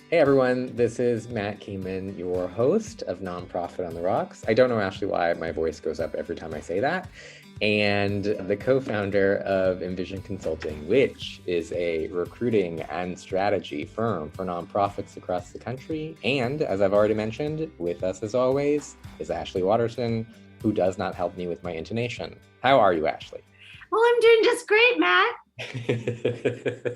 Hey everyone, this is Matt Kamen, your host of Nonprofit on the Rocks. I don't know actually why my voice goes up every time I say that. And the co-founder of Envision Consulting, which is a recruiting and strategy firm for nonprofits across the country. And as I've already mentioned, with us as always is Ashley Watterson, who does not help me with my intonation. How are you, Ashley? Well, I'm doing just great, Matt.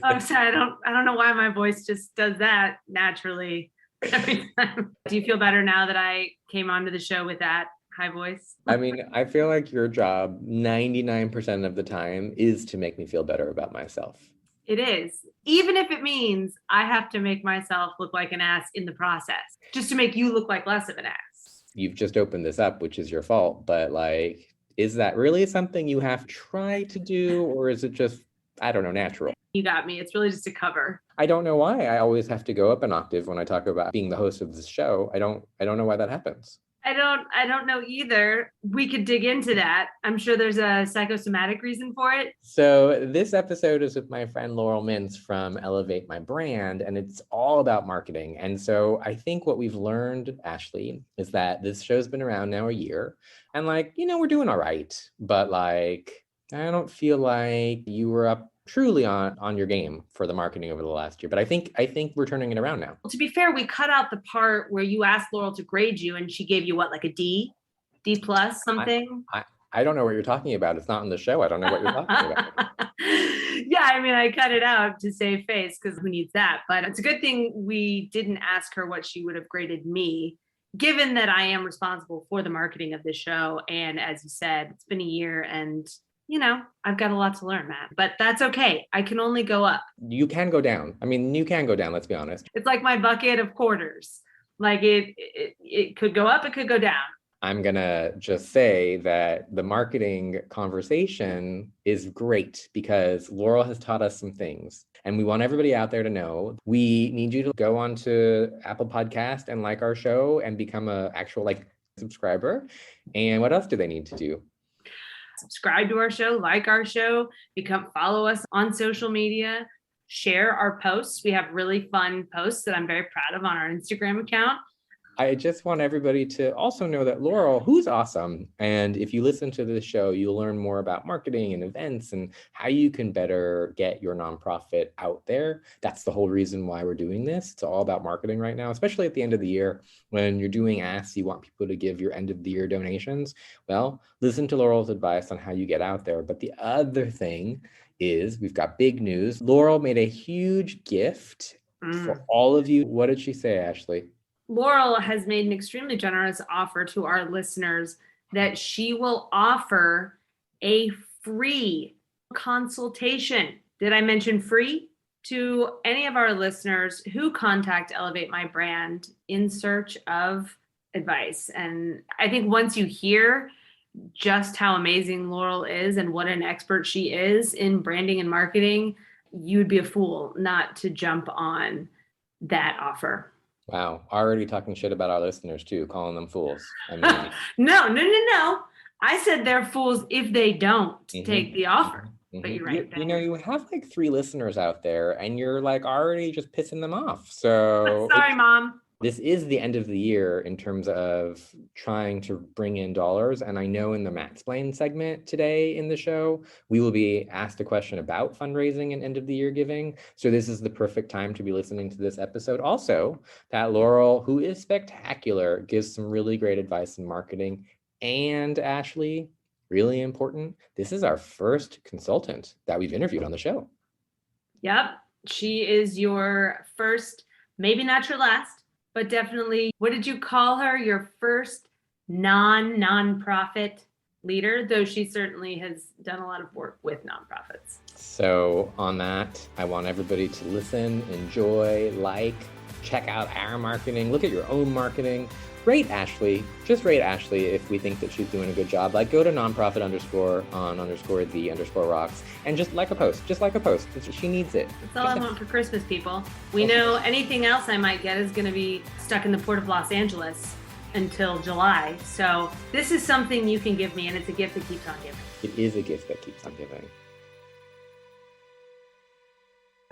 I'm sorry, I don't know why my voice just does that naturally every time. Do you feel better now that I came onto the show with that high voice? I mean, I feel like your job 99% of the time is to make me feel better about myself. It is. Even if it means I have to make myself look like an ass in the process, just to make you look like less of an ass. You've just opened this up, which is your fault, but like, is that really something you have to try to do, or is it just, I don't know, natural? You got me. It's really just a cover. I don't know why I always have to go up an octave when I talk about being the host of this show. I don't know why that happens. I don't know either. We could dig into that. I'm sure there's a psychosomatic reason for it. So this episode is with my friend Laurel Mintz from Elevate My Brand, and it's all about marketing. And so I think what we've learned, Ashley, is that this show's been around now a year, and like, we're doing all right, but like, I don't feel like you were up truly on your game for the marketing over the last year. But I think we're turning it around now. To be fair, we cut out the part where you asked Laurel to grade you and she gave you what, like a D plus something? I don't know what you're talking about. It's not on the show. I don't know what you're talking about. Yeah, I mean, I cut it out to save face because who needs that? But it's a good thing we didn't ask her what she would have graded me, given that I am responsible for the marketing of this show. And as you said, it's been a year and I've got a lot to learn, Matt, but that's okay. I can only go up. You can go down. I mean, you can go down, let's be honest. It's like my bucket of quarters. Like it could go up, it could go down. I'm going to just say that the marketing conversation is great because Laurel has taught us some things. And we want everybody out there to know we need you to go on to Apple Podcast and like our show and become an actual subscriber. And what else do they need to do? Subscribe to our show, like our show, follow us on social media, share our posts. We have really fun posts that I'm very proud of on our Instagram account. I just want everybody to also know that Laurel, who's awesome. And if you listen to this show, you'll learn more about marketing and events and how you can better get your nonprofit out there. That's the whole reason why we're doing this. It's all about marketing right now, especially at the end of the year when you're doing asks, you want people to give your end of the year donations. Well, listen to Laurel's advice on how you get out there. But the other thing is we've got big news. Laurel made a huge gift for all of you. What did she say, Ashley? Laurel has made an extremely generous offer to our listeners that she will offer a free consultation. Did I mention free? To any of our listeners who contact Elevate My Brand in search of advice. And I think once you hear just how amazing Laurel is and what an expert she is in branding and marketing, you'd be a fool not to jump on that offer. Wow, already talking shit about our listeners too, calling them fools. I mean, No. I said they're fools if they don't take the offer. But you're right. You have like 3 listeners out there and you're like already just pissing them off. So sorry, Mom. This is the end of the year in terms of trying to bring in dollars. And I know in the Matsplain segment today in the show, we will be asked a question about fundraising and end of the year giving. So this is the perfect time to be listening to this episode. Also, that Laurel, who is spectacular, gives some really great advice in marketing. And Ashley, really important, this is our first consultant that we've interviewed on the show. Yep. She is your first, maybe not your last, but definitely, what did you call her? Your first nonprofit leader, though she certainly has done a lot of work with nonprofits. So on that, I want everybody to listen, enjoy, check out our marketing, look at your own marketing. Rate Ashley, just rate Ashley if we think that she's doing a good job. Go to nonprofit_on_the_rocks and just like a post. She needs it. That's all I want for Christmas, people. We know anything else I might get is going to be stuck in the Port of Los Angeles until July. So this is something you can give me, and it's a gift that keeps on giving. It is a gift that keeps on giving.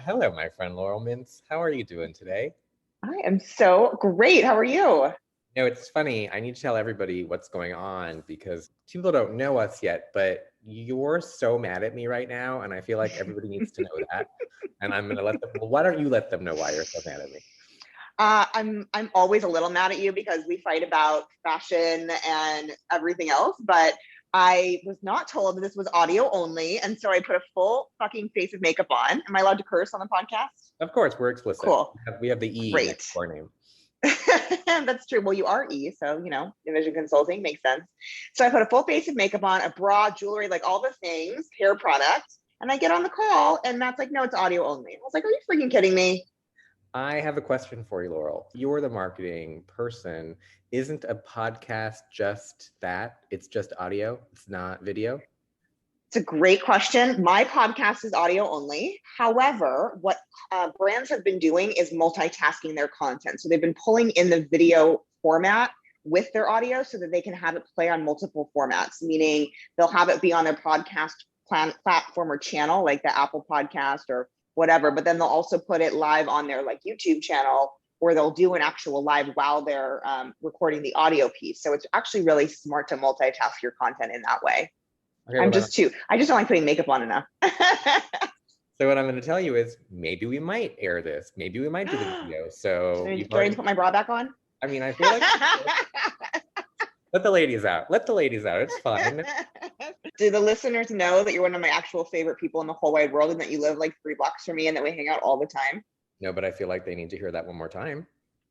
Hello, my friend Laurel Mintz. How are you doing today? I am so great. How are you? No, it's funny. I need to tell everybody what's going on because people don't know us yet, but you're so mad at me right now. And I feel like everybody needs to know that. And I'm going to let them, well, why don't you let them know why you're so mad at me? I'm always a little mad at you because we fight about fashion and everything else, but I was not told that this was audio only, and so I put a full fucking face of makeup on. Am I allowed to curse on the podcast? Of course, we're explicit. Cool. We have the E Great. next to our name. That's true. Well, you are E, so Envision Consulting makes sense. So I put a full face of makeup on, a bra, jewelry, like all the things, hair products, and I get on the call, and Matt's like, "No, it's audio only." I was like, "Are you freaking kidding me?" I have a question for you, Laurel. You're the marketing person. Isn't a podcast just that? It's just audio. It's not video. It's a great question. My podcast is audio only. However, what brands have been doing is multitasking their content. So they've been pulling in the video format with their audio so that they can have it play on multiple formats, meaning they'll have it be on their podcast platform or channel, like the Apple podcast or whatever, but then they'll also put it live on their like YouTube channel, or they'll do an actual live while they're recording the audio piece. So it's actually really smart to multitask your content in that way. Okay, I just don't like putting makeup on enough. So what I'm going to tell you is maybe we might air this. Maybe we might do the video. So do I need to put my bra back on? I mean, I feel like let the ladies out. Let the ladies out. It's fine. Do the listeners know that you're one of my actual favorite people in the whole wide world and that you live like 3 blocks from me and that we hang out all the time? No, but I feel like they need to hear that one more time.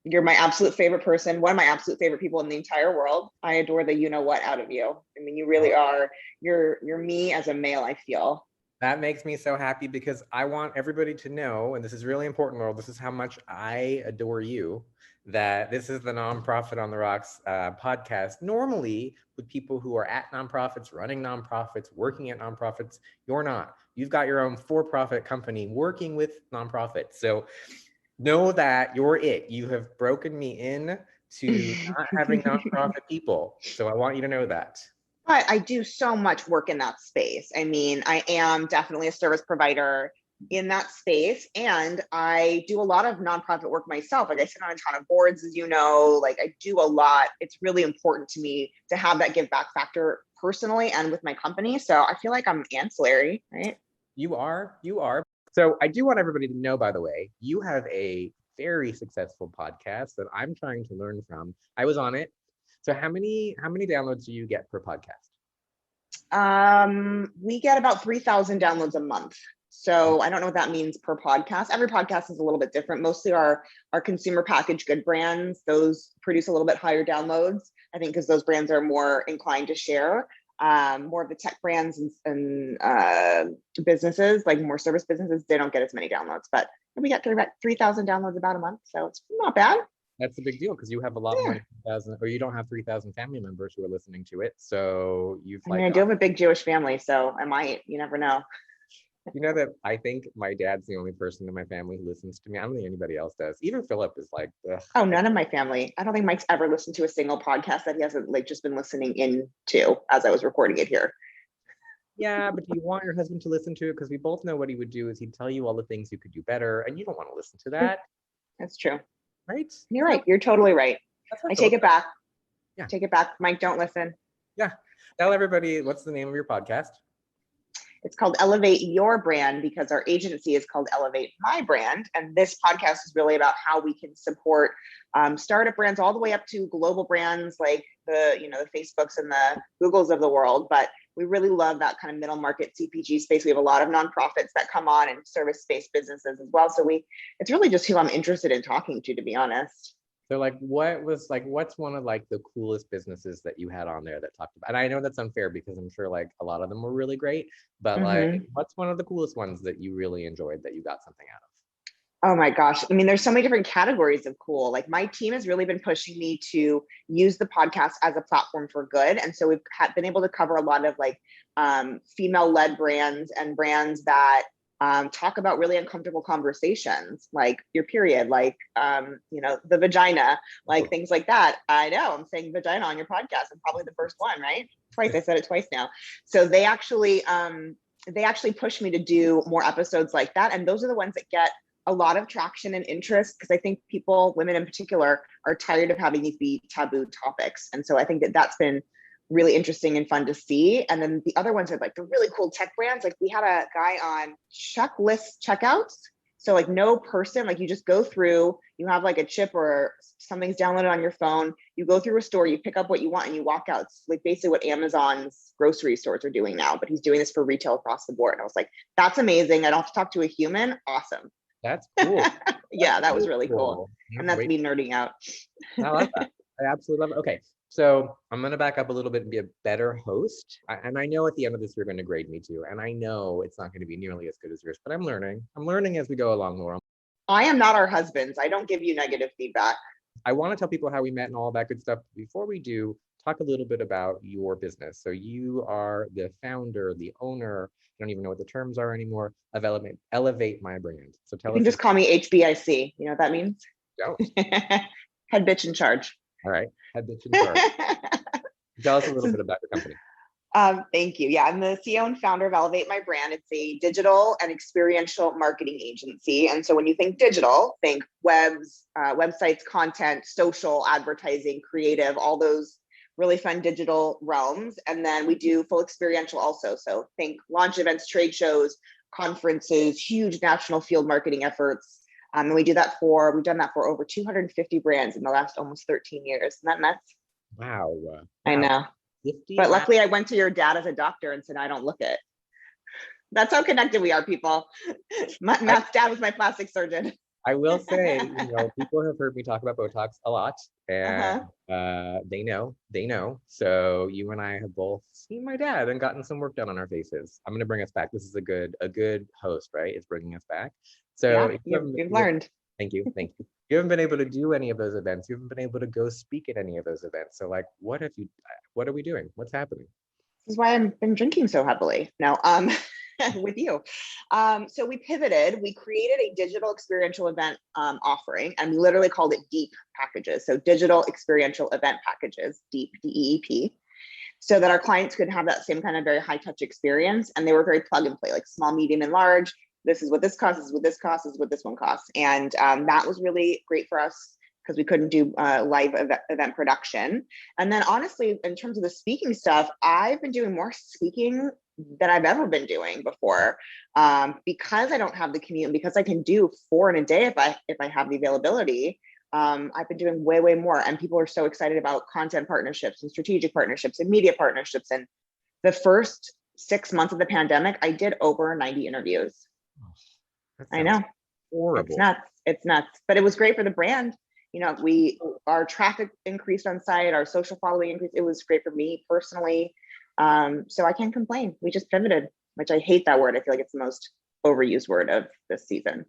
You're my absolute favorite person, one of my absolute favorite people in the entire world. I adore the you-know-what out of you. I mean, you really are. You're me as a male, I feel. That makes me so happy because I want everybody to know, and this is really important, Laurel, this is how much I adore you, that this is the Nonprofit on the Rocks podcast. Normally, with people who are at nonprofits, running nonprofits, working at nonprofits, you're not. You've got your own for-profit company working with nonprofits. So know that you're it. You have broken me in to not having nonprofit people. So I want you to know that. But I do so much work in that space. I mean, I am definitely a service provider in that space. And I do a lot of nonprofit work myself. Like I sit on a ton of boards, as you know, like I do a lot. It's really important to me to have that give back factor personally and with my company. So I feel like I'm ancillary, right? You are. So I do want everybody to know, by the way, you have a very successful podcast that I'm trying to learn from. I was on it. So how many downloads do you get per podcast? We get about 3,000 downloads a month. So I don't know what that means per podcast. Every podcast is a little bit different. Mostly our consumer packaged good brands, those produce a little bit higher downloads, I think, because those brands are more inclined to share. More of the tech brands and businesses, like more service businesses, they don't get as many downloads, but we get 3,000 downloads about a month. So it's not bad. That's a big deal because you have a lot more than 3,000, or you don't have 3,000 family members who are listening to it. So I do have a big Jewish family, so I might, you never know. You know that I think my dad's the only person in my family who listens to me. I don't think anybody else does. Even Philip is like, ugh. Oh, none of my family. I don't think Mike's ever listened to a single podcast that he hasn't like just been listening into as I was recording it here. Yeah, but do you want your husband to listen to it? Because we both know what he would do is he'd tell you all the things you could do better, and you don't want to listen to that. That's true. Right? You're right. You're totally right. I take it back. Yeah. Take it back. Mike, don't listen. Yeah. Tell everybody, what's the name of your podcast? It's called Elevate Your Brand because our agency is called Elevate My Brand. And this podcast is really about how we can support startup brands all the way up to global brands like the Facebooks and the Googles of the world. But we really love that kind of middle market CPG space. We have a lot of nonprofits that come on and service-based businesses as well. So it's really just who I'm interested in talking to be honest. So what's one of like the coolest businesses that you had on there that talked about, and I know that's unfair because I'm sure like a lot of them were really great, but like what's one of the coolest ones that you really enjoyed that you got something out of? Oh my gosh. I mean, there's so many different categories of cool. Like my team has really been pushing me to use the podcast as a platform for good. And so we've been able to cover a lot of like female-led brands and brands that talk about really uncomfortable conversations, like your period, like, the vagina, like things like that. I know I'm saying vagina on your podcast. I'm probably the first one, right? Twice. I said it twice now. So they actually pushed me to do more episodes like that. And those are the ones that get a lot of traction and interest because I think people, women in particular, are tired of having these be taboo topics. And so I think that that's been really interesting and fun to see. And then the other ones are like the really cool tech brands. Like we had a guy on checklist checkouts. So like no person, like you just go through, you have like a chip or something's downloaded on your phone. You go through a store, you pick up what you want and you walk out. It's like basically what Amazon's grocery stores are doing now, but he's doing this for retail across the board. And I was like, that's amazing. I don't have to talk to a human. Awesome. That's cool. Yeah, that was really cool. Yeah, And that's me nerding out. I love that. I absolutely love it. Okay. So I'm going to back up a little bit and be a better host. And I know at the end of this, you're going to grade me too. And I know it's not going to be nearly as good as yours, but I'm learning. I'm learning as we go along, Laurel. I am not our husbands. I don't give you negative feedback. I want to tell people how we met and all that good stuff. Before we do, talk a little bit about your business. So you are the founder, the owner, I don't even know what the terms are anymore, of Elevate My Brand. So tell us. You can just call me HBIC. You know what that means? Don't. Head bitch in charge. All right. Head bitch in charge. Tell us a little bit about your company. Thank you. Yeah, I'm the CEO and founder of Elevate My Brand. It's a digital and experiential marketing agency. And so when you think digital, think websites, content, social, advertising, creative, all those really fun digital realms. And then we do full experiential also. So think launch events, trade shows, conferences, huge national field marketing efforts. And we've done that for over 250 brands in the last almost 13 years. Isn't that nuts? Wow. I know. 50? But luckily I went to your dad as a doctor and said, I don't look it. That's how connected we are, people. Matt's dad was my plastic surgeon. I will say, people have heard me talk about Botox a lot, and they know. So you and I have both seen my dad and gotten some work done on our faces. I'm going to bring us back. This is a good host, right? It's bringing us back. So yeah, you've learned. Thank you. You haven't been able to do any of those events. You haven't been able to go speak at any of those events. So like, what are we doing? What's happening? This is why I've been drinking so heavily now with you. So we pivoted. We created a digital experiential event offering, and we literally called it DEEP packages. So digital experiential event packages, DEEP, D-E-E-P, so that our clients could have that same kind of very high touch experience. And they were very plug and play, like small, medium, and large. This is what this costs, this is what this costs, this is what this one costs. And that was really great for us because we couldn't do live event production. And then honestly, in terms of the speaking stuff, I've been doing more speaking than I've ever been doing before because I don't have the commute and because I can do 4 in a day if I have the availability. I've been doing way more, and people are so excited about content partnerships and strategic partnerships and media partnerships. And the first 6 months of the pandemic, I did over 90 interviews. I know. Horrible. It's nuts, but it was great for the brand. Our traffic increased on site, our social following increased. It was great for me personally. So I can't complain. We just pivoted, which I hate that word. I feel like it's the most overused word of this season.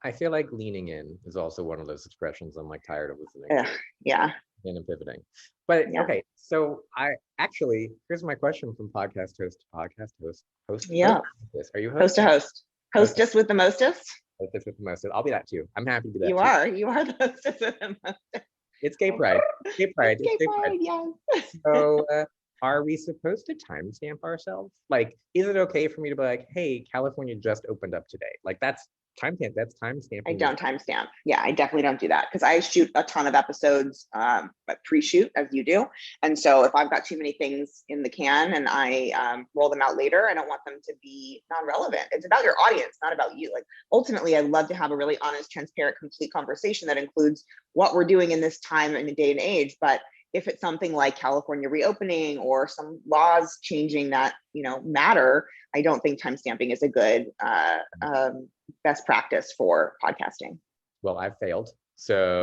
I feel like leaning in is also one of those expressions I'm like tired of listening to. Yeah. And pivoting. But okay, so here's my question from podcast host to podcast host. Yeah. Are you host to host? Hostess with the mostest? Hostess with the mostest. I'll be that too. I'm happy to be that You too. You are the hostess with the mostest. It's gay pride. Gay pride. It's gay pride, yes. So are we supposed to timestamp ourselves? Like, is it okay for me to be like, hey, California just opened up today? Like that's timestamping. I don't timestamp. Yeah, I definitely don't do that because I shoot a ton of episodes, but pre-shoot as you do. And so if I've got too many things in the can and I roll them out later, I don't want them to be non-relevant. It's about your audience, not about you. Like ultimately, I'd love to have a really honest, transparent, complete conversation that includes what we're doing in this time and day and age. But if it's something like California reopening or some laws changing that, matter, I don't think timestamping is a good best practice for podcasting. Well, I've failed. So,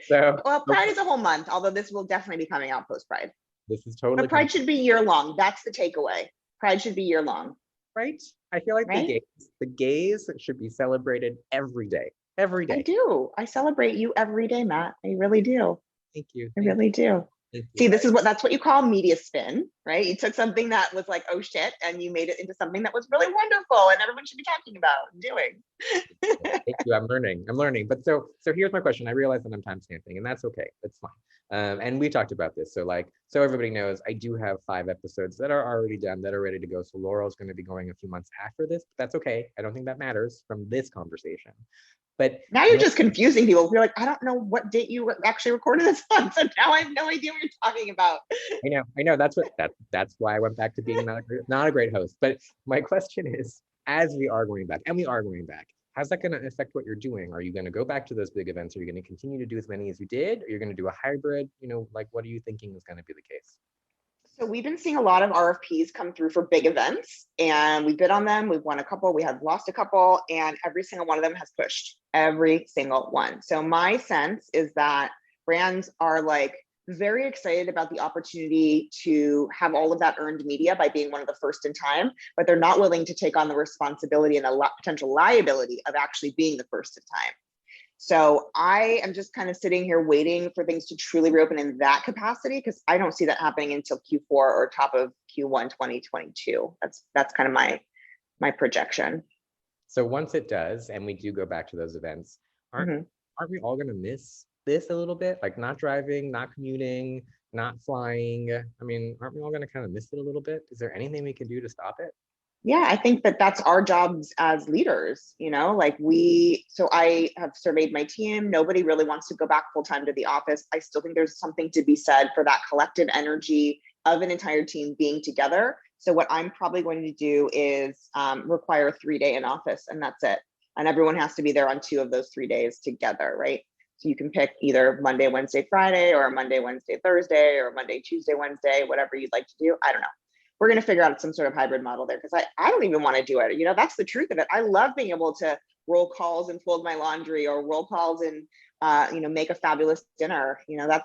well, Pride is a whole month, although this will definitely be coming out post-Pride. This is totally. But Pride should be year-long. That's the takeaway. Pride should be year-long. Right? I feel like the gays should be celebrated every day. Every day. I do. I celebrate you every day, Matt. I really do. Thank you. I really do. Thank See, you. that's what you call media spin, right? You took something that was like, oh shit, and you made it into something that was really wonderful and everyone should be talking about and doing. Thank you. I'm learning. But so here's my question. I realize that I'm time stamping, and that's okay. That's fine. And we talked about this. So like, so everybody knows, I do have 5 episodes that are already done, that are ready to go. So Laurel's going to be going a few months after this. But that's okay. I don't think that matters from this conversation. But Now you're just confusing people. You're like, I don't know what date you actually recorded this on, so now I have no idea what you're talking about. I know. That's why I went back to being not a great host. But my question is, as we are going back, and we are going back, how's that going to affect what you're doing? Are you going to go back to those big events? Are you going to continue to do as many as you did? Are you going to do a hybrid? You know, like, what are you thinking is going to be the case? So we've been seeing a lot of RFPs come through for big events, and we bid on them. We've won a couple, we have lost a couple, and every single one of them has pushed, every single one. So my sense is that brands are like very excited about the opportunity to have all of that earned media by being one of the first in time, but they're not willing to take on the responsibility and the potential liability of actually being the first in time. So I am just kind of sitting here waiting for things to truly reopen in that capacity, because I don't see that happening until Q4 or top of Q1 2022. That's kind of my projection. So once it does, and we do go back to those events, aren't we all going to miss this a little bit? Like not driving, not commuting, not flying. I mean, aren't we all going to kind of miss it a little bit? Is there anything we can do to stop it? Yeah, I think that's our jobs as leaders, like so I have surveyed my team. Nobody really wants to go back full time to the office. I still think there's something to be said for that collective energy of an entire team being together. So what I'm probably going to do is require a 3-day in office, and that's it. And everyone has to be there on 2 of those 3 days together, right? So you can pick either Monday, Wednesday, Friday, or Monday, Wednesday, Thursday, or Monday, Tuesday, Wednesday, whatever you'd like to do. I don't know. We're going to figure out some sort of hybrid model there, because I don't even want to do it. That's the truth of it. I love being able to roll calls and fold my laundry, or roll calls and make a fabulous dinner. That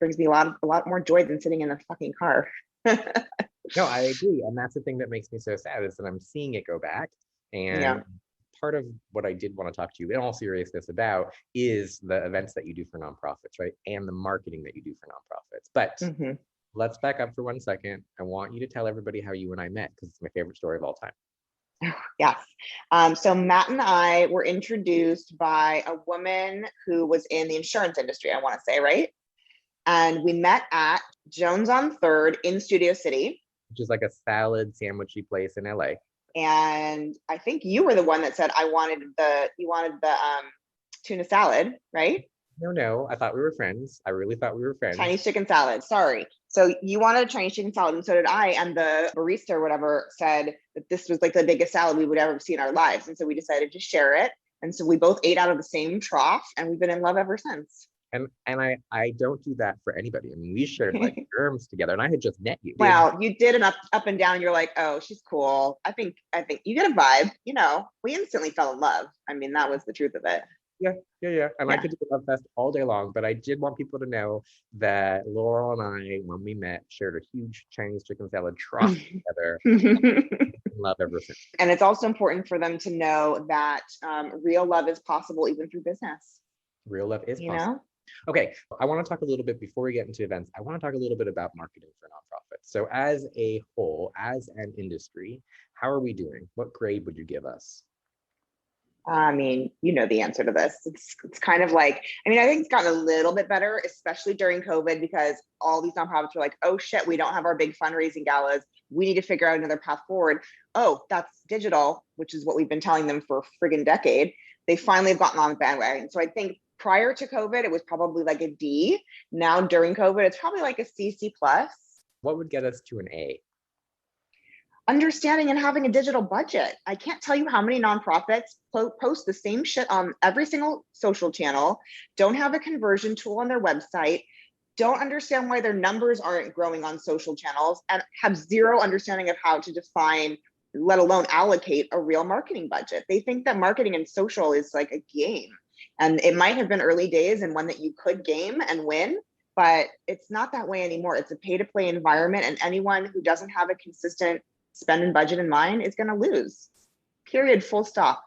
brings me a lot more joy than sitting in a fucking car. No, I agree. And that's the thing that makes me so sad, is that I'm seeing it go back. And yeah. Part of what I did want to talk to you in all seriousness about is the events that you do for nonprofits, right? And the marketing that you do for nonprofits. But let's back up for 1 second. I want you to tell everybody how you and I met, because it's my favorite story of all time. Yes. So Matt and I were introduced by a woman who was in the insurance industry, I want to say, right? And we met at Jones on 3rd in Studio City, which is like a salad sandwichy place in LA. And I think you were the one that said you wanted the tuna salad, right? No, I thought we were friends. I really thought we were friends. Chinese chicken salad, sorry. So you wanted a Chinese chicken salad, and so did I. And the barista or whatever said that this was like the biggest salad we would ever see in our lives. And so we decided to share it. And so we both ate out of the same trough, and we've been in love ever since. And I don't do that for anybody. I mean, we shared like germs together, and I had just met you. Well, you did an up and down. You're like, oh, she's cool. I think you get a vibe. We instantly fell in love. I mean, that was the truth of it. Yeah. And I could do a love fest all day long, but I did want people to know that Laurel and I, when we met, shared a huge Chinese chicken salad trough together. Love ever since. And it's also important for them to know that real love is possible even through business. Real love is possible. Okay, I want to talk a little bit, before we get into events, I want to talk a little bit about marketing for nonprofits. So as a whole, as an industry, how are we doing? What grade would you give us? I mean, the answer to this. It's kind of like, I think it's gotten a little bit better, especially during COVID, because all these nonprofits were like, oh shit, we don't have our big fundraising galas. We need to figure out another path forward. Oh, that's digital, which is what we've been telling them for a friggin' decade. They finally have gotten on the bandwagon. So I think prior to COVID, it was probably like a D. Now during COVID, it's probably like a C+. What would get us to an A? Understanding and having a digital budget. I can't tell you how many nonprofits post the same shit on every single social channel, don't have a conversion tool on their website, don't understand why their numbers aren't growing on social channels, and have zero understanding of how to define, let alone allocate, a real marketing budget. They think that marketing and social is like a game. And it might have been early days and one that you could game and win, but it's not that way anymore. It's a pay-to-play environment, and anyone who doesn't have a consistent spend and budget in mind is going to lose. Period. Full stop.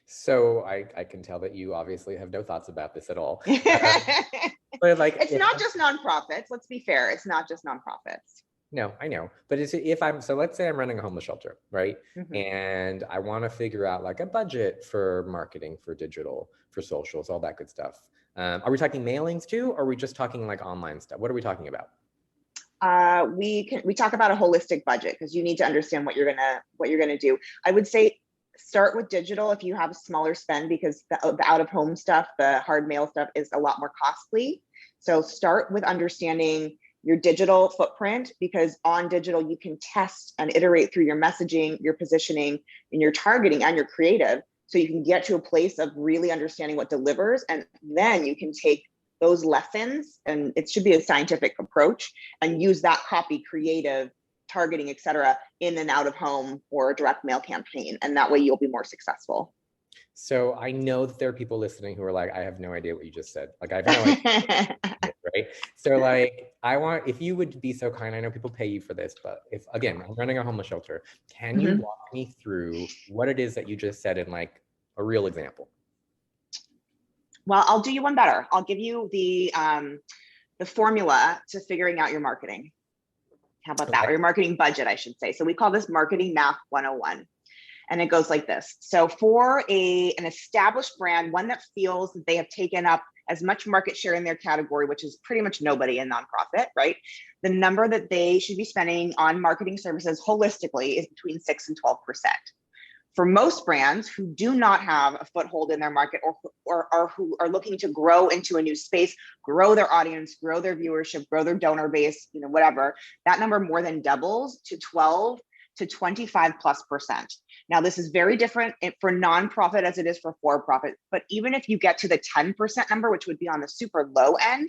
So I can tell that you obviously have no thoughts about this at all. It's But like, not just nonprofits. Let's be fair. It's not just nonprofits. no, I know. But if I'm, so let's say I'm running a homeless shelter, right? Mhm. And I want to figure out like a budget for marketing, for digital, for socials, all that good stuff. Are we talking mailings too? Or are we just talking like online stuff? What are we talking about? We talk about a holistic budget because you need to understand what you're gonna do. I would say start with digital if you have a smaller spend, because the out of home stuff, the hard mail stuff, is a lot more costly. So start with understanding your digital footprint, because on digital you can test and iterate through your messaging, your positioning, and your targeting and your creative, so you can get to a place of really understanding what delivers, and then you can take those lessons, and it should be a scientific approach, and use that copy, creative, targeting, etc., in an out of home or a direct mail campaign, and that way you'll be more successful. So I know that there are people listening who are like, I have no idea what you just said. Like, I have no idea, right? So like, if you would be so kind, I know people pay you for this, but if, again, I'm running a homeless shelter, can you walk me through what it is that you just said in like a real example? Well, I'll do you one better. I'll give you the formula to figuring out your marketing. How about that? Okay. Or your marketing budget, I should say. So we call this marketing math 101. And it goes like this. So for an established brand, one that feels that they have taken up as much market share in their category, which is pretty much nobody in nonprofit, right? The number that they should be spending on marketing services holistically is between 6 and 12%. For most brands who do not have a foothold in their market, or who are looking to grow into a new space, grow their audience, grow their viewership, grow their donor base, whatever, that number more than doubles to 12 to 25+%. Now, this is very different for nonprofit as it is for for-profit, but even if you get to the 10% number, which would be on the super low end,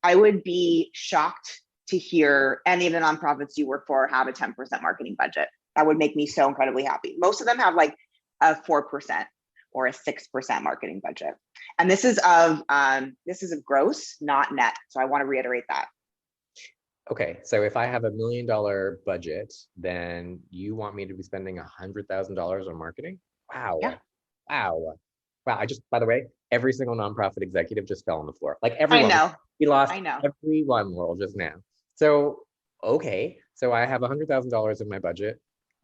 I would be shocked to hear any of the nonprofits you work for have a 10% marketing budget. That would make me so incredibly happy. Most of them have like a 4% or a 6% marketing budget. And this is of gross, not net. So I want to reiterate that. Okay, so if I have $1 million budget, then you want me to be spending $100,000 on marketing? Wow. Yeah. Wow. Wow. By the way, every single nonprofit executive just fell on the floor. Like everyone. I know. We lost I know. everyone, Laurel, just now. So, okay. So I have $100,000 in my budget.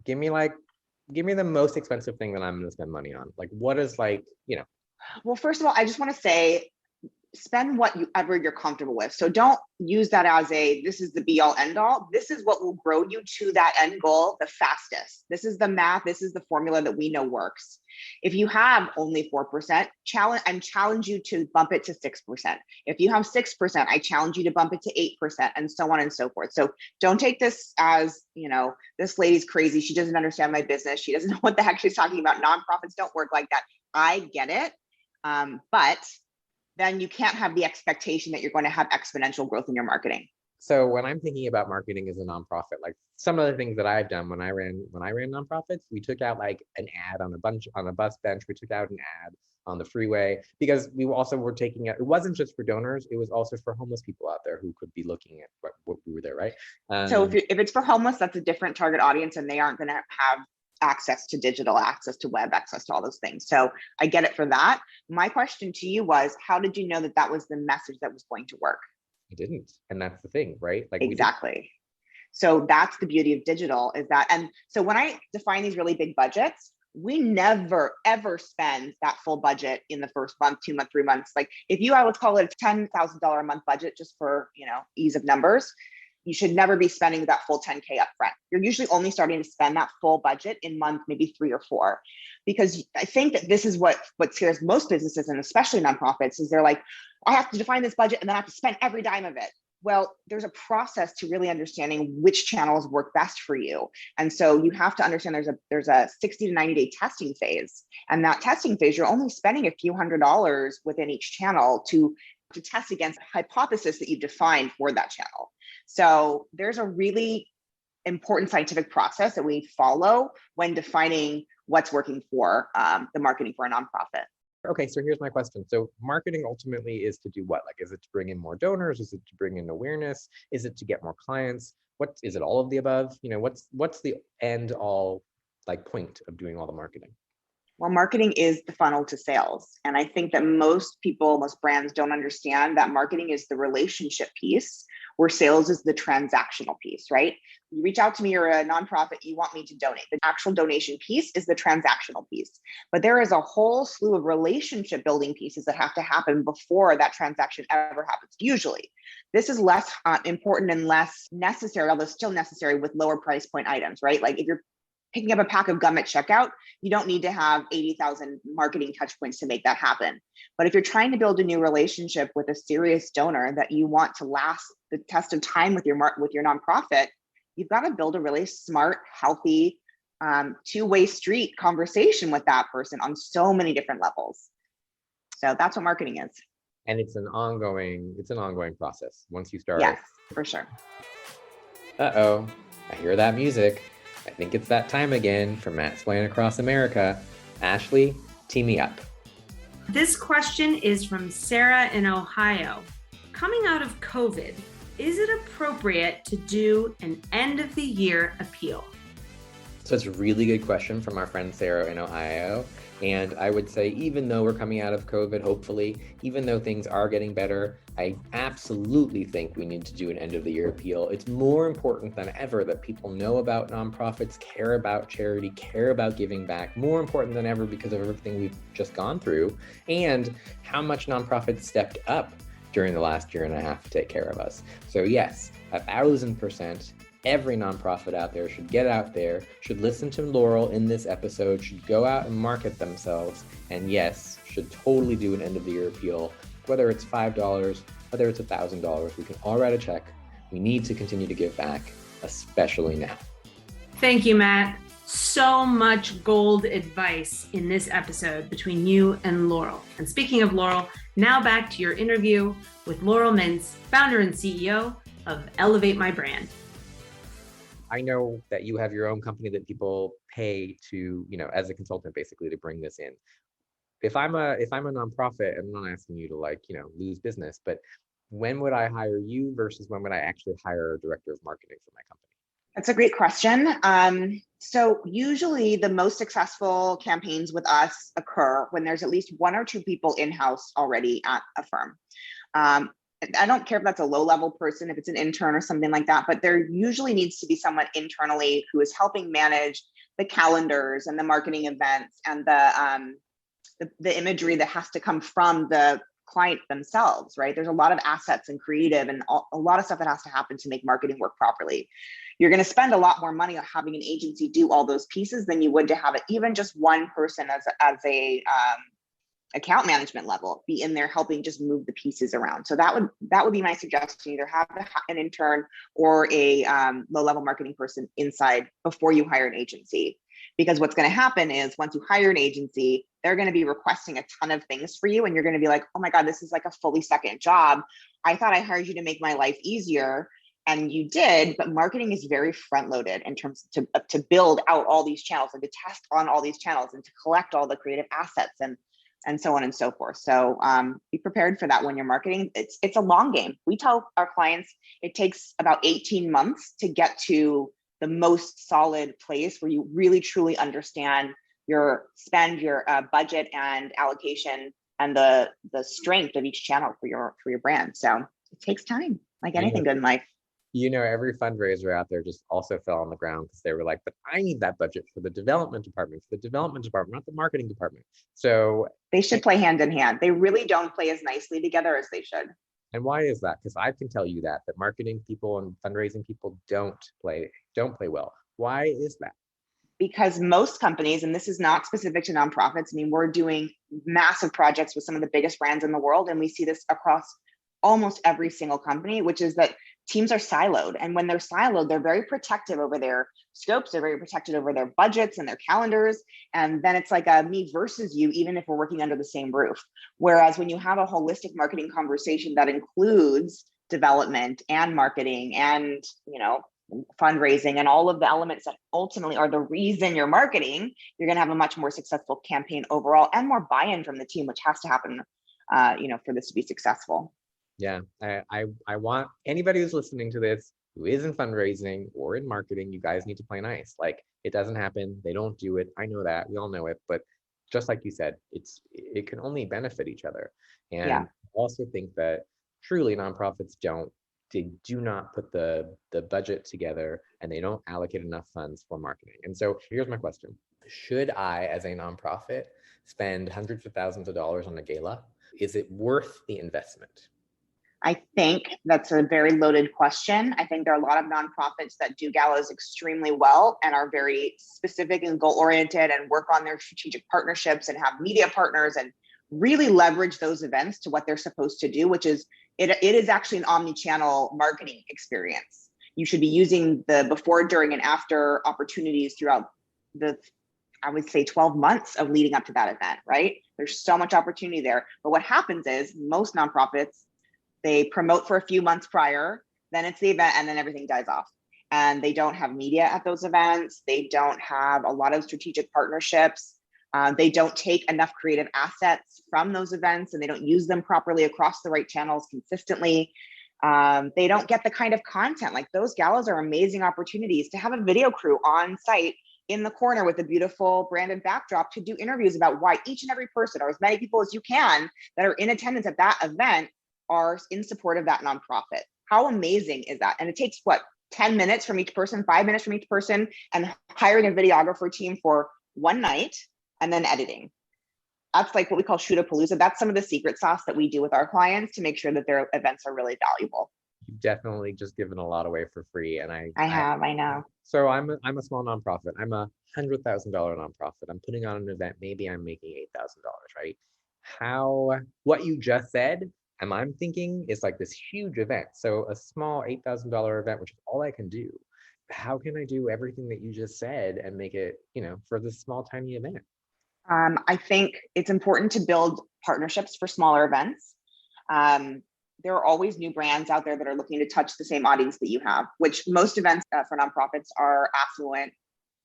Give me the most expensive thing that I'm going to spend money on. Like, what is Well, first of all, I just want to say, spend whatever you're comfortable with. So don't use that as this is the be all end all. This is what will grow you to that end goal the fastest. This is the math. This is the formula that we know works. If you have only 4%, challenge you to bump it to 6%. If you have 6%, I challenge you to bump it to 8%, and so on and so forth. So don't take this as, this lady's crazy. She doesn't understand my business. She doesn't know what the heck she's talking about. Nonprofits don't work like that. I get it. But then you can't have the expectation that you're going to have exponential growth in your marketing. So when I'm thinking about marketing as a nonprofit, like some of the things that I've done when I ran nonprofits, we took out like an ad on a bus bench. We took out an ad on the freeway, because we also were taking it wasn't just for donors, it was also for homeless people out there who could be looking at what we were there, right? So if it's for homeless, that's a different target audience, and they aren't going to have access to digital, access to web, access to all those things. So I get it for that. My question to you was, how did you know that that was the message that was going to work? I didn't. And that's the thing, right? Like, exactly. So that's the beauty of digital, is that, and so when I define these really big budgets, we never ever spend that full budget in the first month, 2 months, 3 months. Like I would call it a $10,000 a month budget, just for, ease of numbers. You should never be spending that full 10K up front. You're usually only starting to spend that full budget in month, maybe 3 or 4, because I think that this is what scares most businesses, and especially nonprofits, is they're like, I have to define this budget and then I have to spend every dime of it. Well, there's a process to really understanding which channels work best for you. And so you have to understand there's a 60 to 90 day testing phase. And that testing phase, you're only spending a few $100s within each channel to test against a hypothesis that you've defined for that channel. So there's a really important scientific process that we follow when defining what's working for the marketing for a nonprofit. Okay, so here's my question. So marketing ultimately is to do what? Like, is it to bring in more donors? Is it to bring in awareness? Is it to get more clients? What is it, all of the above? What's the end all like point of doing all the marketing? Well, marketing is the funnel to sales. And I think that most people, most brands don't understand that marketing is the relationship piece, where sales is the transactional piece, right? You reach out to me, you're a nonprofit, you want me to donate. The actual donation piece is the transactional piece. But there is a whole slew of relationship building pieces that have to happen before that transaction ever happens. Usually, this is less important and less necessary, although still necessary with lower price point items, right? Like if you're picking up a pack of gum at checkout, you don't need to have 80,000 marketing touch points to make that happen. But if you're trying to build a new relationship with a serious donor that you want to last the test of time with your nonprofit, you've got to build a really smart, healthy, two-way street conversation with that person on so many different levels. So that's what marketing is. And it's an ongoing process once you start. Yes, for sure. Uh-oh, I hear that music. I think it's that time again for Matsplain Across America. Ashley, tee me up. This question is from Sarah in Ohio. Coming out of COVID, is it appropriate to do an end of the year appeal? So it's a really good question from our friend Sarah in Ohio. And I would say, even though we're coming out of COVID, hopefully, even though things are getting better, I absolutely think we need to do an end of the year appeal. It's more important than ever that people know about nonprofits, care about charity, care about giving back, more important than ever because of everything we've just gone through and how much nonprofits stepped up during the last year and a half to take care of us. So yes, 1,000%. Every nonprofit out there should get out there, should listen to Laurel in this episode, should go out and market themselves, and yes, should totally do an end of the year appeal. Whether it's $5, whether it's $1,000, we can all write a check. We need to continue to give back, especially now. Thank you, Matt. So much gold advice in this episode between you and Laurel. And speaking of Laurel, now back to your interview with Laurel Mintz, founder and CEO of Elevate My Brand. I know that you have your own company that people pay to, as a consultant, basically, to bring this in. If I'm a nonprofit, I'm not asking you to lose business, but when would I hire you versus when would I actually hire a director of marketing for my company? That's a great question. So usually the most successful campaigns with us occur when there's at least one or two people in-house already at a firm. I don't care if that's a low-level person, if it's an intern or something like that, but there usually needs to be someone internally who is helping manage the calendars and the marketing events and the imagery that has to come from the client themselves, right? There's a lot of assets and creative and a lot of stuff that has to happen to make marketing work properly. You're going to spend a lot more money on having an agency do all those pieces than you would to have it, even just one person as a account management level, be in there helping just move the pieces around. So that would be my suggestion. Either have an intern or a low-level marketing person inside before you hire an agency. Because what's going to happen is once you hire an agency, they're going to be requesting a ton of things for you. And you're going to be like, oh my God, this is like a fully second job. I thought I hired you to make my life easier. And you did, but marketing is very front-loaded in terms to build out all these channels and to test on all these channels and to collect all the creative assets and so on and so forth. So be prepared for that when you're marketing. It's a long game. We tell our clients it takes about 18 months to get to the most solid place where you really truly understand your spend, your budget and allocation, and the strength of each channel for your brand. So it takes time, like anything good in life. Every fundraiser out there just also fell on the ground because they were like, but I need that budget for the development department, not the marketing department. So they should play hand in hand. They really don't play as nicely together as they should. And why is that? Because I can tell you that marketing people and fundraising people don't play well. Why is that? Because most companies, and this is not specific to nonprofits, I mean, we're doing massive projects with some of the biggest brands in the world, and we see this across almost every single company, which is that teams are siloed. And when they're siloed, they're very protective over their scopes. They're very protected over their budgets and their calendars. And then it's like a me versus you, even if we're working under the same roof. Whereas when you have a holistic marketing conversation that includes development and marketing and, fundraising and all of the elements that ultimately are the reason you're marketing, you're going to have a much more successful campaign overall and more buy-in from the team, which has to happen, for this to be successful. Yeah, I want anybody who's listening to this who is in fundraising or in marketing, you guys need to play nice. Like, it doesn't happen. They don't do it. I know that. We all know it. But just like you said, it can only benefit each other. And Yeah. I also think that truly nonprofits do not put the budget together, and they don't allocate enough funds for marketing. And so here's my question. Should I, as a nonprofit, spend hundreds of thousands of dollars on a gala? Is it worth the investment? I think that's a very loaded question. I think there are a lot of nonprofits that do galas extremely well and are very specific and goal oriented and work on their strategic partnerships and have media partners and really leverage those events to what they're supposed to do, which is it is actually an omni-channel marketing experience. You should be using the before, during, and after opportunities throughout the, I would say, 12 months of leading up to that event, right? There's so much opportunity there. But what happens is most nonprofits, they promote for a few months prior, then it's the event, and then everything dies off. And they don't have media at those events. They don't have a lot of strategic partnerships. They don't take enough creative assets from those events, and they don't use them properly across the right channels consistently. They don't get the kind of content. Like, those galas are amazing opportunities to have a video crew on site in the corner with a beautiful branded backdrop to do interviews about why each and every person, or as many people as you can that are in attendance at that event, are in support of that nonprofit. How amazing is that? And it takes 10 minutes from each person, 5 minutes from each person, and hiring a videographer team for one night, and then editing. That's like what we call shoot-a-palooza. That's some of the secret sauce that we do with our clients to make sure that their events are really valuable. You've definitely just given a lot away for free. And I know. So I'm a small nonprofit. I'm a $100,000 nonprofit. I'm putting on an event. Maybe I'm making $8,000, right? What you just said, and I'm thinking, is like this huge event. So a small $8,000 event, which is all I can do. How can I do everything that you just said and make it, for this small, tiny event? I think it's important to build partnerships for smaller events. There are always new brands out there that are looking to touch the same audience that you have, which most events for nonprofits are affluent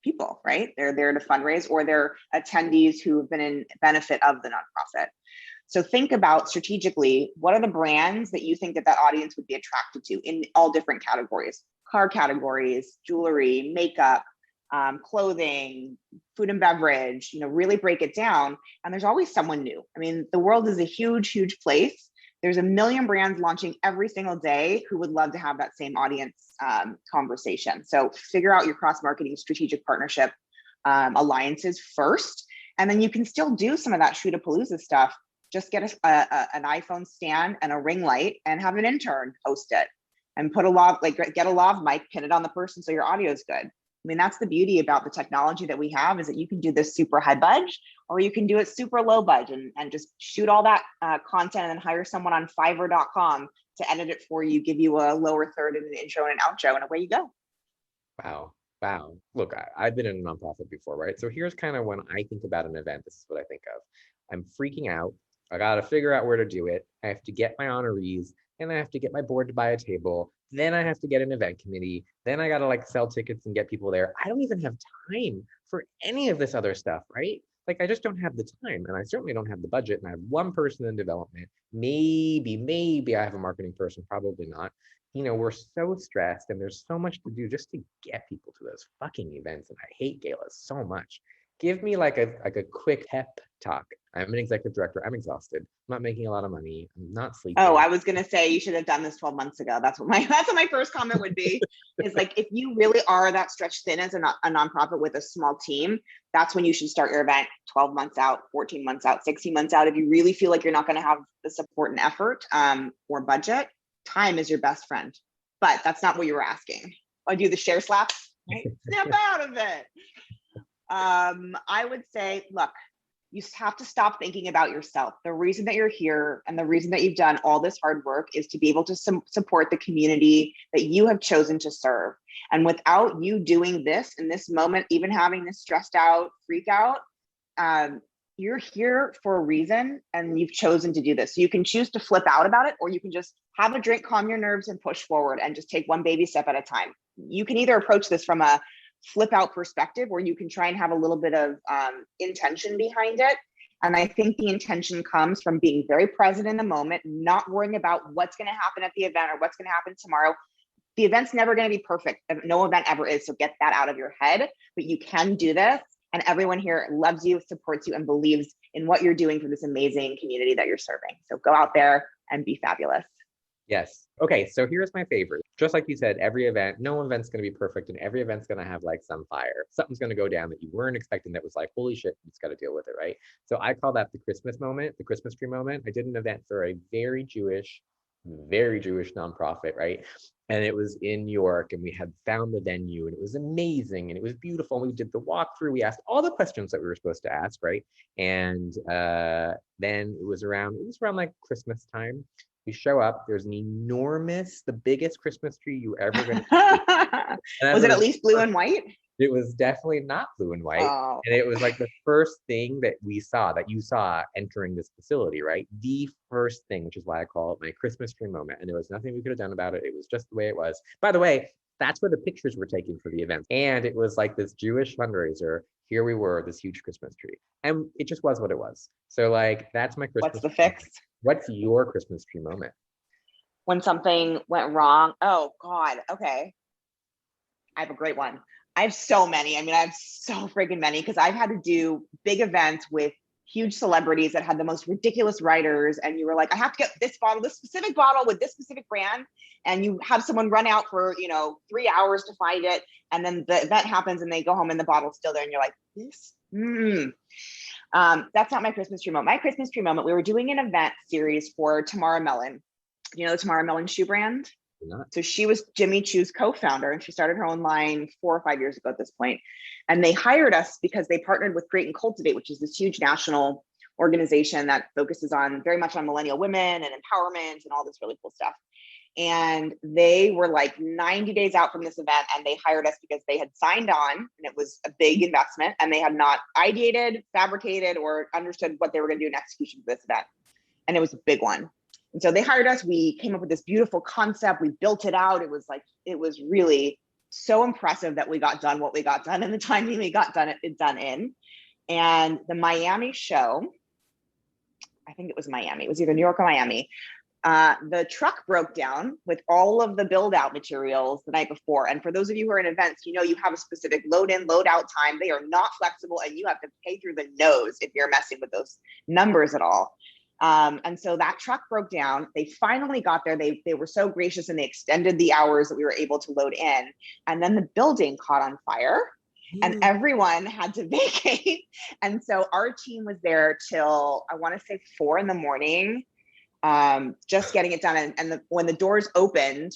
people, right? They're there to fundraise, or they're attendees who have been in benefit of the nonprofit. So think about strategically, what are the brands that you think that audience would be attracted to in all different categories? Car categories, jewelry, makeup, clothing, food and beverage, really break it down. And there's always someone new. I mean, the world is a huge, huge place. There's a million brands launching every single day who would love to have that same audience conversation. So figure out your cross-marketing strategic partnership alliances first, and then you can still do some of that shoot-a-palooza stuff. Just get an iPhone stand and a ring light and have an intern host it, and put get a lav mic, pin it on the person so your audio is good. I mean, that's the beauty about the technology that we have, is that you can do this super high budge, or you can do it super low budge and just shoot all that content and then hire someone on Fiverr.com to edit it for you, give you a lower third and an intro and an outro, and away you go. Wow. Look, I've been in a nonprofit before, right? So here's kind of when I think about an event, this is what I think of. I'm freaking out. I got to figure out where to do it. I have to get my honorees, and I have to get my board to buy a table. Then I have to get an event committee. Then I got to sell tickets and get people there. I don't even have time for any of this other stuff, right? I just don't have the time, and I certainly don't have the budget. And I have one person in development. Maybe I have a marketing person, probably not. We're so stressed, and there's so much to do just to get people to those fucking events. And I hate galas so much. Give me a quick pep talk. I'm an executive director. I'm exhausted. I'm not making a lot of money. I'm not sleeping. Oh, I was gonna say you should have done this 12 months ago. That's what my first comment would be. Is if you really are that stretched thin as a nonprofit with a small team, that's when you should start your event 12 months out, 14 months out, 16 months out. If you really feel like you're not going to have the support and effort or budget, time is your best friend. But that's not what you were asking. I do the share slap. Right? Snap out of it. I would say, look, you have to stop thinking about yourself. The reason that you're here and the reason that you've done all this hard work is to be able to support the community that you have chosen to serve. And without you doing this in this moment, even having this stressed out freak out, you're here for a reason, and you've chosen to do this. So you can choose to flip out about it, or you can just have a drink, calm your nerves, and push forward and just take one baby step at a time. You can either approach this from a flip out perspective, or you can try and have a little bit of intention behind it. And I think the intention comes from being very present in the moment, not worrying about what's going to happen at the event or what's going to happen tomorrow. The event's never going to be perfect. No event ever is. So get that out of your head, but you can do this. And everyone here loves you, supports you, and believes in what you're doing for this amazing community that you're serving. So go out there and be fabulous. Yes. Okay, so here's my favorite. Just like you said, every event, no event's going to be perfect, and every event's going to have like some fire. Something's going to go down that you weren't expecting that was like, holy shit, you just got to deal with it, right? So I call that the Christmas moment, the Christmas tree moment. I did an event for a very Jewish nonprofit, right? And it was in New York, and we had found the venue, and it was amazing, and it was beautiful. And we did the walkthrough. We asked all the questions that we were supposed to ask, right? And then it was around like Christmas time. We show up, there's an enormous, the biggest Christmas tree you ever going to see. Was it at least blue and white? It was definitely not blue and white. Oh. And it was like the first thing that you saw entering this facility, right? The first thing, which is why I call it my Christmas tree moment. And there was nothing we could have done about it. It was just the way it was. By the way, that's where the pictures were taken for the event. And it was like this Jewish fundraiser. Here we were, this huge Christmas tree. And it just was what it was. So like, that's my Christmas. What's the fix? What's your Christmas tree moment? When something went wrong. Oh God. Okay. I have a great one. I have so many. I mean, I have so freaking many because I've had to do big events with huge celebrities that had the most ridiculous writers. And you were like, I have to get this specific bottle with this specific brand. And you have someone run out for, 3 hours to find it. And then the event happens and they go home and the bottle's still there. And you're like, this? That's not my Christmas tree moment. My Christmas tree moment, we were doing an event series for Tamara Mellon. You know the Tamara Mellon shoe brand? Not. So she was Jimmy Choo's co-founder, and she started her own line 4 or 5 years ago at this point. And they hired us because they partnered with Create and Cultivate, which is this huge national organization that focuses on very much on millennial women and empowerment and all this really cool stuff. And they were like 90 days out from this event, and they hired us because they had signed on, and it was a big investment, and they had not ideated, fabricated, or understood what they were going to do in execution for this event. And it was a big one. And so they hired us. We came up with this beautiful concept. We built it out. It was really so impressive that we got done what we got done in the timing we got done in. And the Miami show, I think it was Miami. It was either New York or Miami. The truck broke down with all of the build out materials the night before. And for those of you who are in events, you have a specific load in, load out time. They are not flexible, and you have to pay through the nose if you're messing with those numbers at all. And so that truck broke down. They finally got there. They were so gracious, and they extended the hours that we were able to load in. And then the building caught on fire and everyone had to vacate. And so our team was there till, I want to say 4 a.m, just getting it done. And when the doors opened,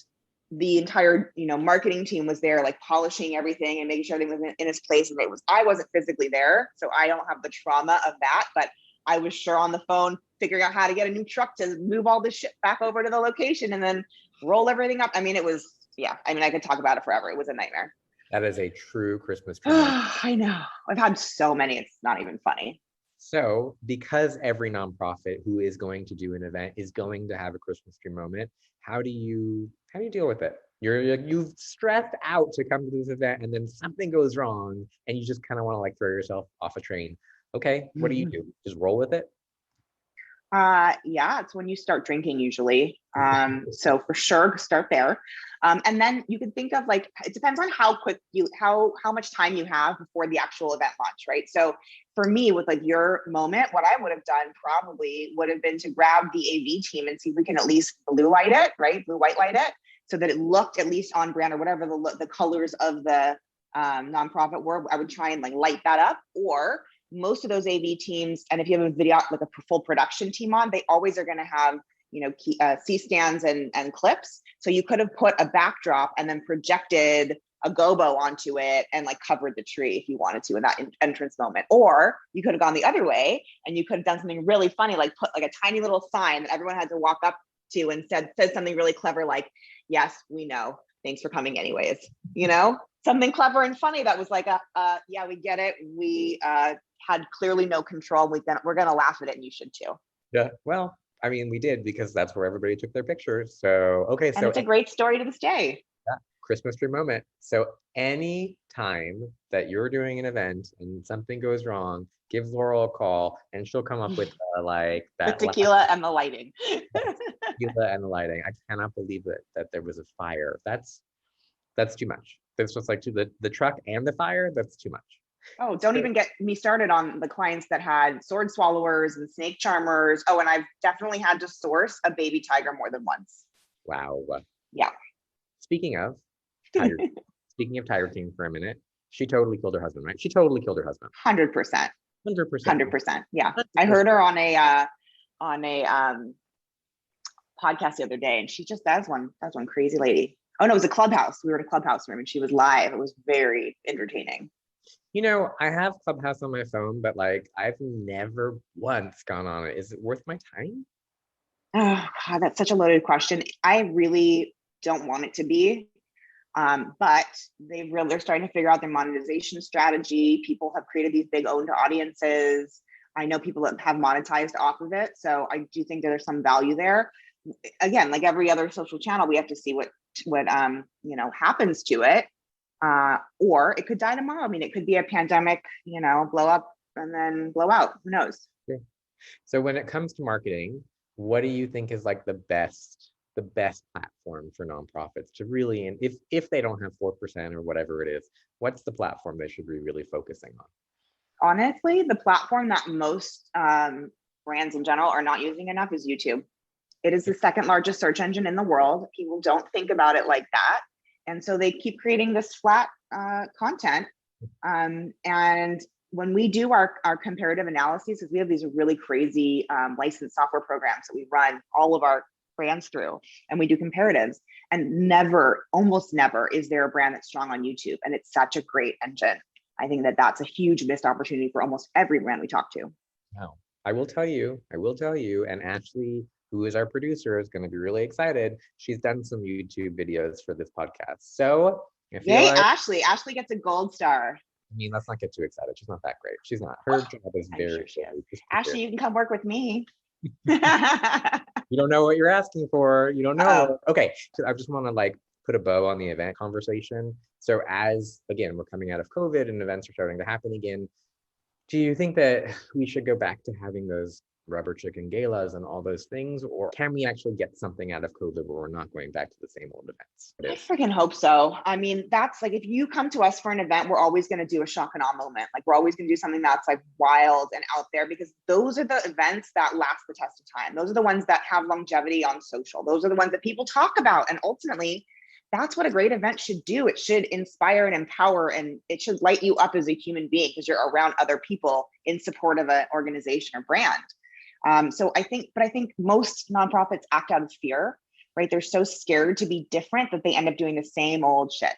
the entire, marketing team was there, like polishing everything and making sure everything was in its place. And I wasn't physically there, so I don't have the trauma of that, but I was sure on the phone figuring out how to get a new truck to move all this shit back over to the location and then roll everything up. I mean, I could talk about it forever. It was a nightmare. That is a tree Christmas tree. I know. I've had so many. It's not even funny. So because every nonprofit who is going to do an event is going to have a Christmas tree moment, how do you deal with it? You've stressed out to come to this event, and then something goes wrong and you just kind of want to like throw yourself off a train. Okay, what do you do? Just roll with it? Yeah, it's when you start drinking usually. So for sure, start there. And then you can think of like, it depends on how much time you have before the actual event launch, right? So for me, with like your moment, what I would have done probably would have been to grab the AV team and see if we can at least blue white light it, so that it looked at least on brand or whatever the colors of the nonprofit were. I would try and like light that up. Or most of those AV teams, and if you have a video, like a full production team on, they always are going to have, C-stands and clips. So you could have put a backdrop and then projected a gobo onto it and like covered the tree if you wanted to in that entrance moment. Or you could have gone the other way and you could have done something really funny, like put like a tiny little sign that everyone had to walk up to and said something really clever, like, yes, we know, thanks for coming anyways, something clever and funny that was like, yeah, we get it. We had clearly no control. We're going to laugh at it, and you should too. Yeah, well, I mean, we did, because that's where everybody took their pictures. So, okay. And it's a great story to this day. Yeah, Christmas tree moment. So any time that you're doing an event and something goes wrong, give Laurel a call and she'll come up with like that. The tequila and the lighting. Tequila and the lighting. I cannot believe that there was a fire. That's too much. It's just like the truck and the fire. That's too much. Oh, don't even get me started on the clients that had sword swallowers and snake charmers. Oh, and I've definitely had to source a baby tiger more than once. Wow. Yeah. Speaking of Tiger, speaking of Tiger King for a minute, she totally killed her husband, right? She totally killed her husband. 100%. 100%. 100%. Yeah. 100%. I heard her on a podcast the other day, and that's one crazy lady. Oh no, it was a Clubhouse. We were in a Clubhouse room and she was live. It was very entertaining. You know, I have Clubhouse on my phone, but like I've never once gone on it. Is it worth my time? Oh God, that's such a loaded question. I really don't want it to be. But they're starting to figure out their monetization strategy. People have created these big owned audiences. I know people that have monetized off of it. So I do think that there's some value there. Again, like every other social channel, we have to see what happens to it. Or it could die tomorrow. I mean, it could be a pandemic, blow up and then blow out. Who knows? Yeah. So when it comes to marketing, what do you think is like the best platform for nonprofits to really, and if they don't have 4% or whatever it is, what's the platform they should be really focusing on? Honestly, the platform that most brands in general are not using enough is YouTube. It is the second largest search engine in the world. People don't think about it like that. And so they keep creating this flat content. And when we do our comparative analyses, because we have these really crazy licensed software programs that we run all of our brands through, and we do comparatives, and almost never is there a brand that's strong on YouTube. And it's such a great engine. I think that that's a huge missed opportunity for almost every brand we talk to. Wow. I will tell you, and Ashley, who is our producer, is going to be really excited. She's done some YouTube videos for this podcast. So yay, Ashley gets a gold star. I mean, let's not get too excited. She's not that great. She's not. Her job is very sure Ashley, you can come work with me. You don't know what you're asking for. You don't know. Okay, so I just want to like put a bow on the event conversation. So as, again, we're coming out of COVID and events are starting to happen again, do you think that we should go back to having those rubber chicken galas and all those things, or can we actually get something out of COVID where we're not going back to the same old events? I freaking hope so. I mean, that's like, if you come to us for an event, we're always going to do a shock and awe moment. Like, we're always going to do something that's like wild and out there, because those are the events that last the test of time. Those are the ones that have longevity on social. Those are the ones that people talk about. And ultimately, that's what a great event should do. It should inspire and empower, and it should light you up as a human being because you're around other people in support of an organization or brand. So I think most nonprofits act out of fear, right? They're so scared to be different that they end up doing the same old shit.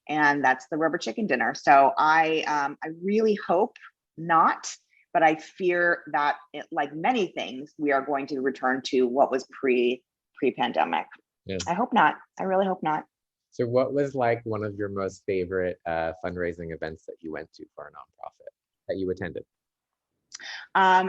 And that's the rubber chicken dinner. So I really hope not, but I fear that like many things, we are going to return to what was pre-pandemic. Yeah. I hope not. I really hope not. So what was like one of your most favorite fundraising events that you went to for a nonprofit that you attended?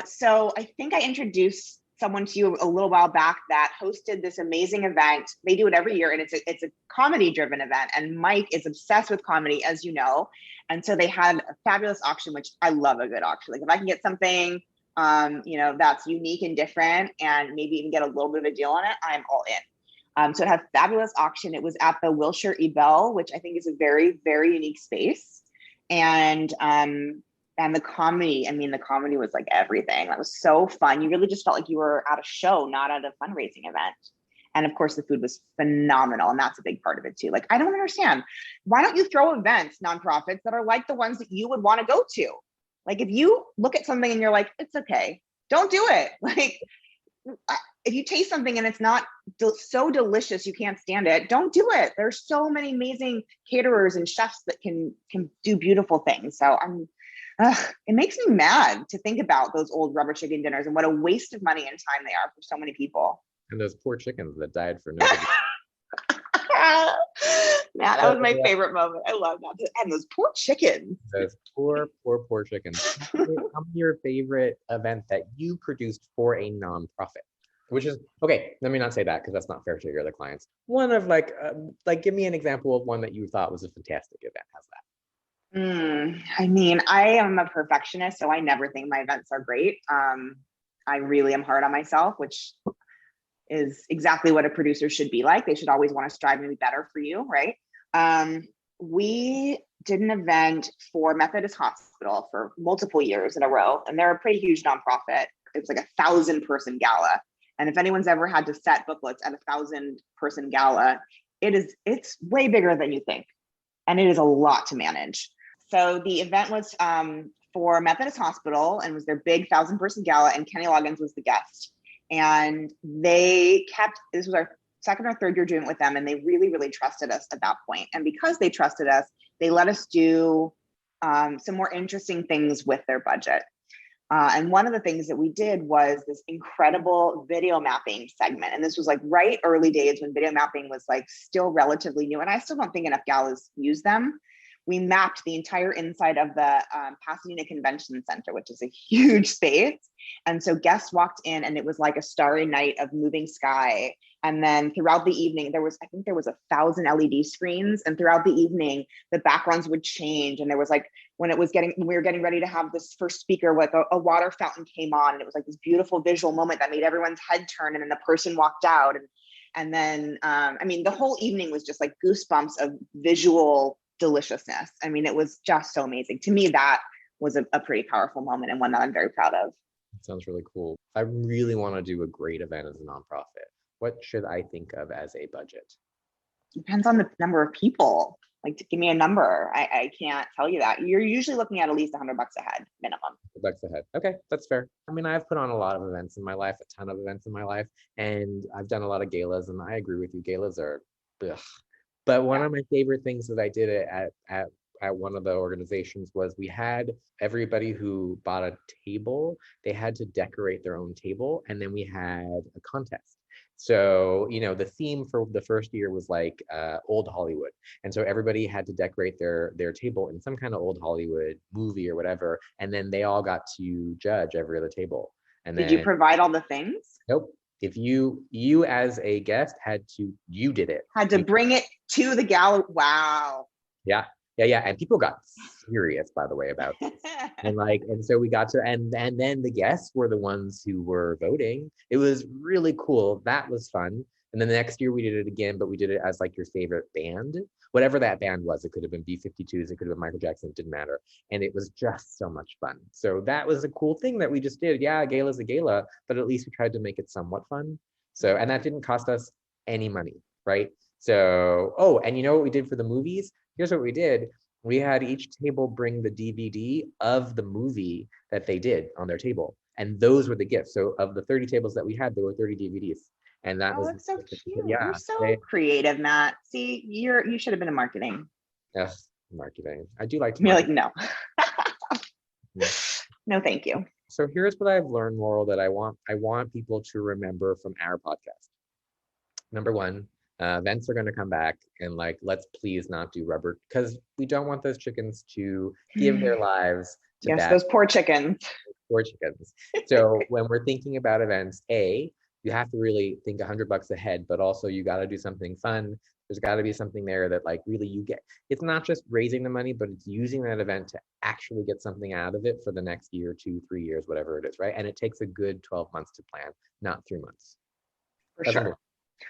So I think I introduced someone to you a little while back that hosted this amazing event. They do it every year, and it's a comedy driven event. And Mike is obsessed with comedy, as you know. And so they had a fabulous auction, which I love a good auction. Like if I can get something, that's unique and different, and maybe even get a little bit of a deal on it, I'm all in. So it had a fabulous auction. It was at the Wilshire Ebell, which I think is a very, very unique space. And the comedy, the comedy was like everything. That was so fun. You really just felt like you were at a show, not at a fundraising event. And of course, the food was phenomenal. And that's a big part of it too. Like, I don't understand. Why don't you throw events, nonprofits, that are like the ones that you would want to go to? Like, if you look at something and you're like, it's okay, don't do it. Like, if you taste something and it's not so delicious you can't stand it, don't do it. There's so many amazing caterers and chefs that can do beautiful things. So it makes me mad to think about those old rubber chicken dinners and what a waste of money and time they are for so many people. And those poor chickens that died for no reason. Man, that was my favorite moment. I love that. And those poor chickens. Those poor chickens. Tell me your favorite event that you produced for a nonprofit. Which is, okay, let me not say that because that's not fair to your other clients. One of like give me an example of one that you thought was a fantastic event. How's that? I am a perfectionist, so I never think my events are great. I really am hard on myself, which is exactly what a producer should be like. They should always want to strive to be better for you, right? We did an event for Methodist Hospital for multiple years in a row, and they're a pretty huge nonprofit. It was like 1,000-person gala. And if anyone's ever had to set booklets at 1,000-person gala, it's way bigger than you think. And it is a lot to manage. So the event was for Methodist Hospital and was their big 1,000-person gala, and Kenny Loggins was the guest. And this was our second or third year doing it with them, and they really, really trusted us at that point. And because they trusted us, they let us do some more interesting things with their budget. And one of the things that we did was this incredible video mapping segment. And this was like right early days when video mapping was like still relatively new. And I still don't think enough galas use them. We mapped the entire inside of the Pasadena Convention Center, which is a huge space. And so guests walked in and it was like a starry night of moving sky. And then throughout the evening, I think there was 1,000 LED screens. And throughout the evening, the backgrounds would change. And there was like, when we were getting ready to have this first speaker, like a water fountain came on, and it was like this beautiful visual moment that made everyone's head turn. And then the person walked out. And then, the whole evening was just like goosebumps of visual deliciousness. I mean, it was just so amazing. To me, that was a pretty powerful moment, and one that I'm very proud of. That sounds really cool. I really want to do a great event as a nonprofit. What should I think of as a budget? Depends on the number of people. Like, to give me a number, I can't tell you that. You're usually looking at least $100 a head minimum. $100 a head. Okay, that's fair. I mean, I've put on a lot of events in my life, a ton of events in my life, and I've done a lot of galas, and I agree with you. Galas are ugh. But one of my favorite things that I did at one of the organizations was we had everybody who bought a table, they had to decorate their own table, and then we had a contest. So, the theme for the first year was like old Hollywood. And so everybody had to decorate their table in some kind of old Hollywood movie or whatever. And then they all got to judge every other table. And Did you provide all the things? Nope. If you as a guest you did it. Had to bring it to the gala. Wow. Yeah. And people got serious, by the way, about this. and so we got to, and then the guests were the ones who were voting. It was really cool. That was fun. And then the next year we did it again, but we did it as like your favorite band, whatever that band was. It could have been B-52s, it could have been Michael Jackson, it didn't matter. And it was just so much fun. So that was a cool thing that we just did. Yeah, a gala's a gala, but at least we tried to make it somewhat fun. So, and that didn't cost us any money, right? So, and you know what we did for the movies? Here's what we did. We had each table bring the DVD of the movie that they did on their table. And those were the gifts. So of the 30 tables that we had, there were 30 DVDs. And that was that's so cute. Yeah, you're so creative, Matt. See, you should have been in marketing. Yes, marketing. I do like to. You're like, no. No, thank you. So here's what I've learned, Laurel, that I want people to remember from our podcast. Number one, events are going to come back, and like, let's please not do rubber, because we don't want those chickens to give their lives to yes, those poor chickens. Poor chickens. So when we're thinking about events, you have to really think $100 a head, but also you got to do something fun. There's got to be something there that like really you get. It's not just raising the money, but it's using that event to actually get something out of it for the next year, 2, 3 years, whatever it is, right? And it takes a good 12 months to plan, not 3 months. For sure.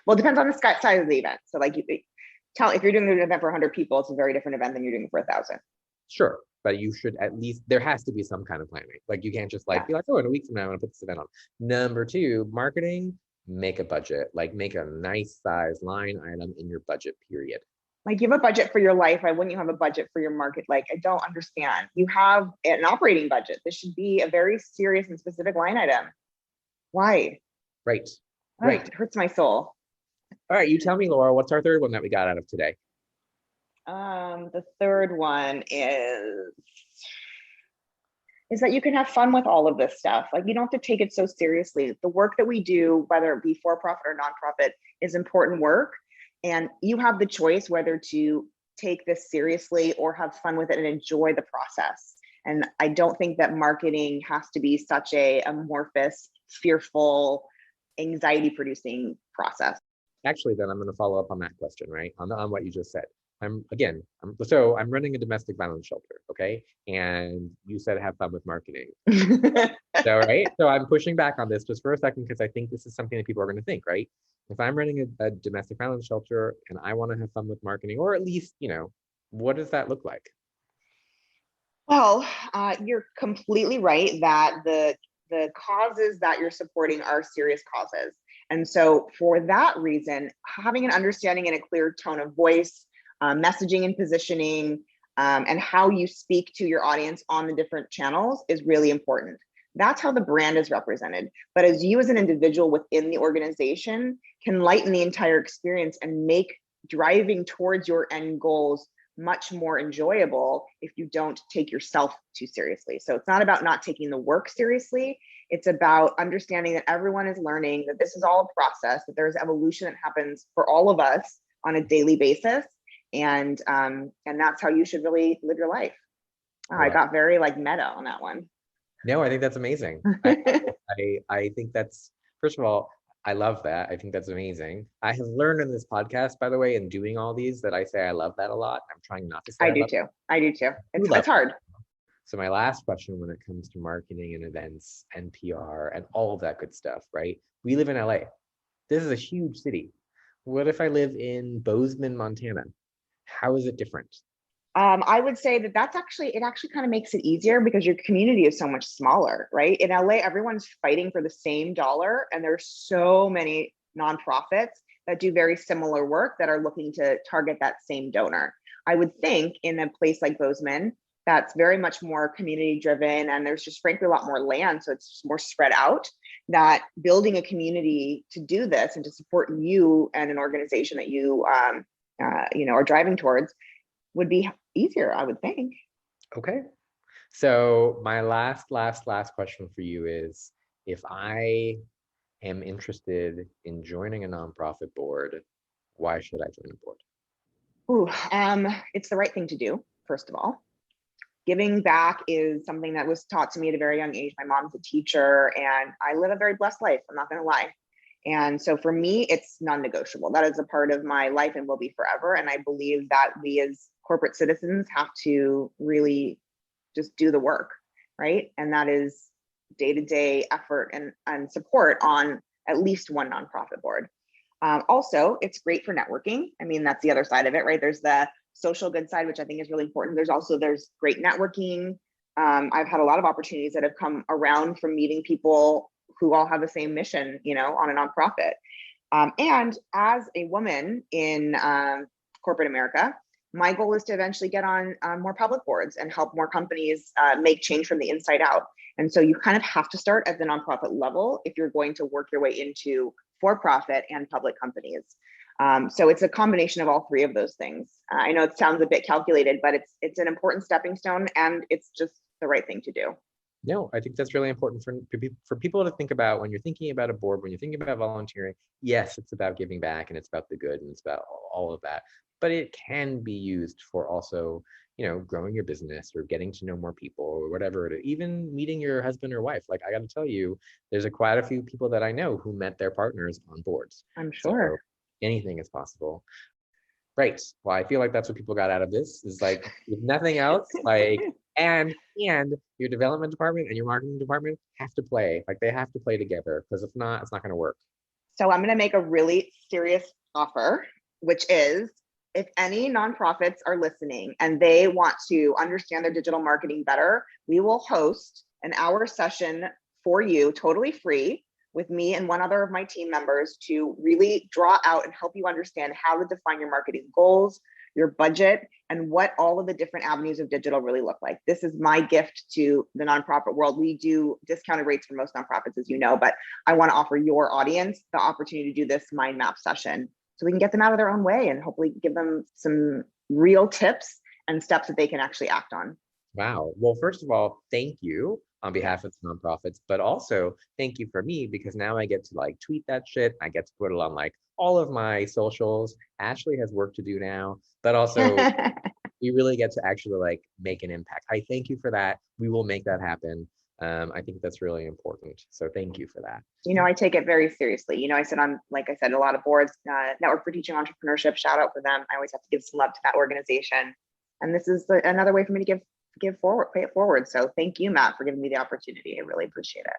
Well, it depends on the size of the event. So like if you're doing an event for 100 people, it's a very different event than you're doing for 1,000. Sure. But you should at least, there has to be some kind of planning. Like you can't just like be like, oh, in a week from now, I'm going to put this event on. Number 2, marketing, make a budget, like make a nice size line item in your budget period. Like you have a budget for your life. Why wouldn't you have a budget for your market? Like, I don't understand. You have an operating budget. This should be a very serious and specific line item. Why? Right. It hurts my soul. All right. You tell me, Laura, what's our third one that we got out of today? The third one is that you can have fun with all of this stuff. Like you don't have to take it so seriously. The work that we do, whether it be for profit or nonprofit, is important work. And you have the choice whether to take this seriously or have fun with it and enjoy the process. And I don't think that marketing has to be such a amorphous, fearful, anxiety-producing process. Actually, then I'm going to follow up on that question, right? On what you just said. I'm running a domestic violence shelter, okay? And you said have fun with marketing. So I'm pushing back on this just for a second because I think this is something that people are going to think, right? If I'm running a domestic violence shelter and I want to have fun with marketing, or at least, What does that look like? Well, you're completely right that the causes that you're supporting are serious causes. And so for that reason, having an understanding and a clear tone of voice, messaging and positioning, and how you speak to your audience on the different channels is really important. That's how the brand is represented. But as you as an individual within the organization can lighten the entire experience and make driving towards your end goals much more enjoyable if you don't take yourself too seriously. So it's not about not taking the work seriously. It's about understanding that everyone is learning, that this is all a process, that there's evolution that happens for all of us on a daily basis. And that's how you should really live your life. I got very like meta on that one. No, I think that's amazing. I think that's, first of all, I love that. I think that's amazing. I have learned in this podcast, by the way, in doing all these, that I say I love that a lot. I'm trying not to say I do too. It's hard. So my last question when it comes to marketing and events and PR and all of that good stuff, right? We live in LA. This is a huge city. What if I live in Bozeman, Montana? How is it different? I would say that it actually kind of makes it easier because your community is so much smaller, right? In LA, everyone's fighting for the same dollar, and there's so many nonprofits that do very similar work that are looking to target that same donor. I would think in a place like Bozeman, that's very much more community driven, and there's just frankly a lot more land, so it's just more spread out, that building a community to do this and to support you and an organization that you are driving towards would be easier, I would think. Okay. So my last question for you is, if I am interested in joining a nonprofit board, why should I join a board? It's the right thing to do, first of all. Giving back is something that was taught to me at a very young age. My mom's a teacher, and I live a very blessed life, I'm not going to lie. And so for me, it's non-negotiable. That is a part of my life and will be forever. And I believe that we as corporate citizens have to really just do the work, right? And that is day-to-day effort and support on at least one nonprofit board. Also, it's great for networking. I mean, that's the other side of it, right? There's the social good side, which I think is really important. There's great networking. I've had a lot of opportunities that have come around from meeting people who all have the same mission, on a nonprofit. And as a woman in corporate America, my goal is to eventually get on more public boards and help more companies make change from the inside out. And so you kind of have to start at the nonprofit level if you're going to work your way into for-profit and public companies. So it's a combination of all three of those things. I know it sounds a bit calculated, but it's an important stepping stone, and it's just the right thing to do. No, I think that's really important for people to think about when you're thinking about a board, when you're thinking about volunteering. Yes, it's about giving back and it's about the good and it's about all of that, but it can be used for also, growing your business or getting to know more people or whatever, even meeting your husband or wife. Like, I got to tell you, there's quite a few people that I know who met their partners on boards. I'm sure. So anything is possible. Right. Well, I feel like that's what people got out of this, is like, if nothing else, like, and your development department and your marketing department have to play. Like, they have to play together, because if not, it's not going to work. So I'm going to make a really serious offer, which is, if any nonprofits are listening and they want to understand their digital marketing better, we will host an hour session for you, totally free, with me and one other of my team members, to really draw out and help you understand how to define your marketing goals, your budget, and what all of the different avenues of digital really look like. This is my gift to the nonprofit world. We do discounted rates for most nonprofits, as you know, but I want to offer your audience the opportunity to do this mind map session so we can get them out of their own way and hopefully give them some real tips and steps that they can actually act on. Wow. Well, first of all, thank you on behalf of the nonprofits, but also thank you for me, because now I get to like tweet that shit. I get to put it on like all of my socials. Ashley has work to do now, but also we really get to actually like make an impact. I thank you for that. We will make that happen. I think that's really important. So thank you for that. I take it very seriously. I sit on, like I said, a lot of boards, Network for Teaching Entrepreneurship, shout out for them. I always have to give some love to that organization. And this is another way for me to give forward, pay it forward. So thank you, Matt, for giving me the opportunity. I really appreciate it.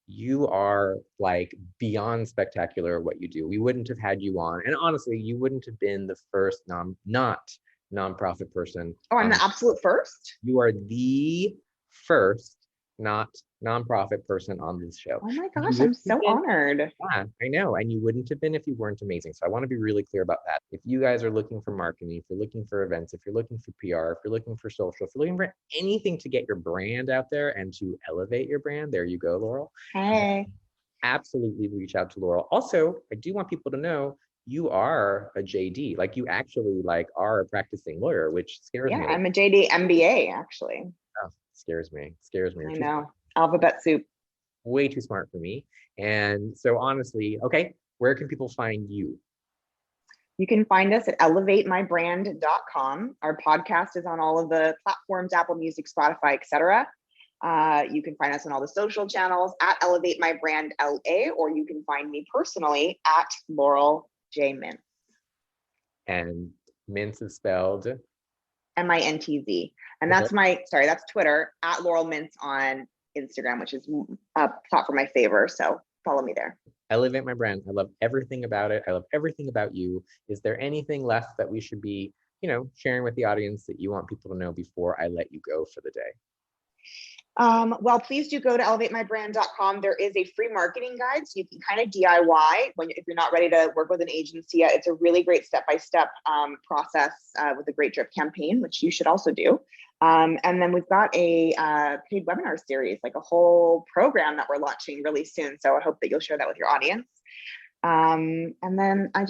You are like beyond spectacular at what you do. We wouldn't have had you on. And honestly, you wouldn't have been the first not nonprofit person. Oh, I'm the absolute first? You are the first not nonprofit person on this show. Oh my You gosh, I'm wouldn't so have been- honored. Yeah, I know. And you wouldn't have been if you weren't amazing. So I want to be really clear about that. If you guys are looking for marketing, if you're looking for events, if you're looking for PR, if you're looking for social, if you're looking for anything to get your brand out there and to elevate your brand, there you go, Laurel. Hey. Absolutely reach out to Laurel. Also, I do want people to know you are a JD. Like you actually like are a practicing lawyer, which scares Yeah, me. I'm a JD MBA actually. Oh, scares me. Scares me. I You're know. Alphabet soup. way too smart for me. And so honestly, okay, where can people find you? You can find us at elevatemybrand.com. Our podcast is on all of the platforms, Apple Music, Spotify, etc. You can find us on all the social channels at Elevate My Brand LA, or you can find me personally at Laurel J. Mintz. And Mintz is spelled MINTZ. And Okay. that's Twitter, at Laurel Mintz on Instagram, which is a platform I favor. So follow me there. Elevate My Brand. I love everything about it. I love everything about you. Is there anything left that we should be, sharing with the audience that you want people to know before I let you go for the day? Well, please do go to elevatemybrand.com. There is a free marketing guide, so you can kind of DIY if you're not ready to work with an agency yet. It's a really great step-by-step process with a great drip campaign, which you should also do. And then we've got a paid webinar series, like a whole program that we're launching really soon. So I hope that you'll share that with your audience. And then I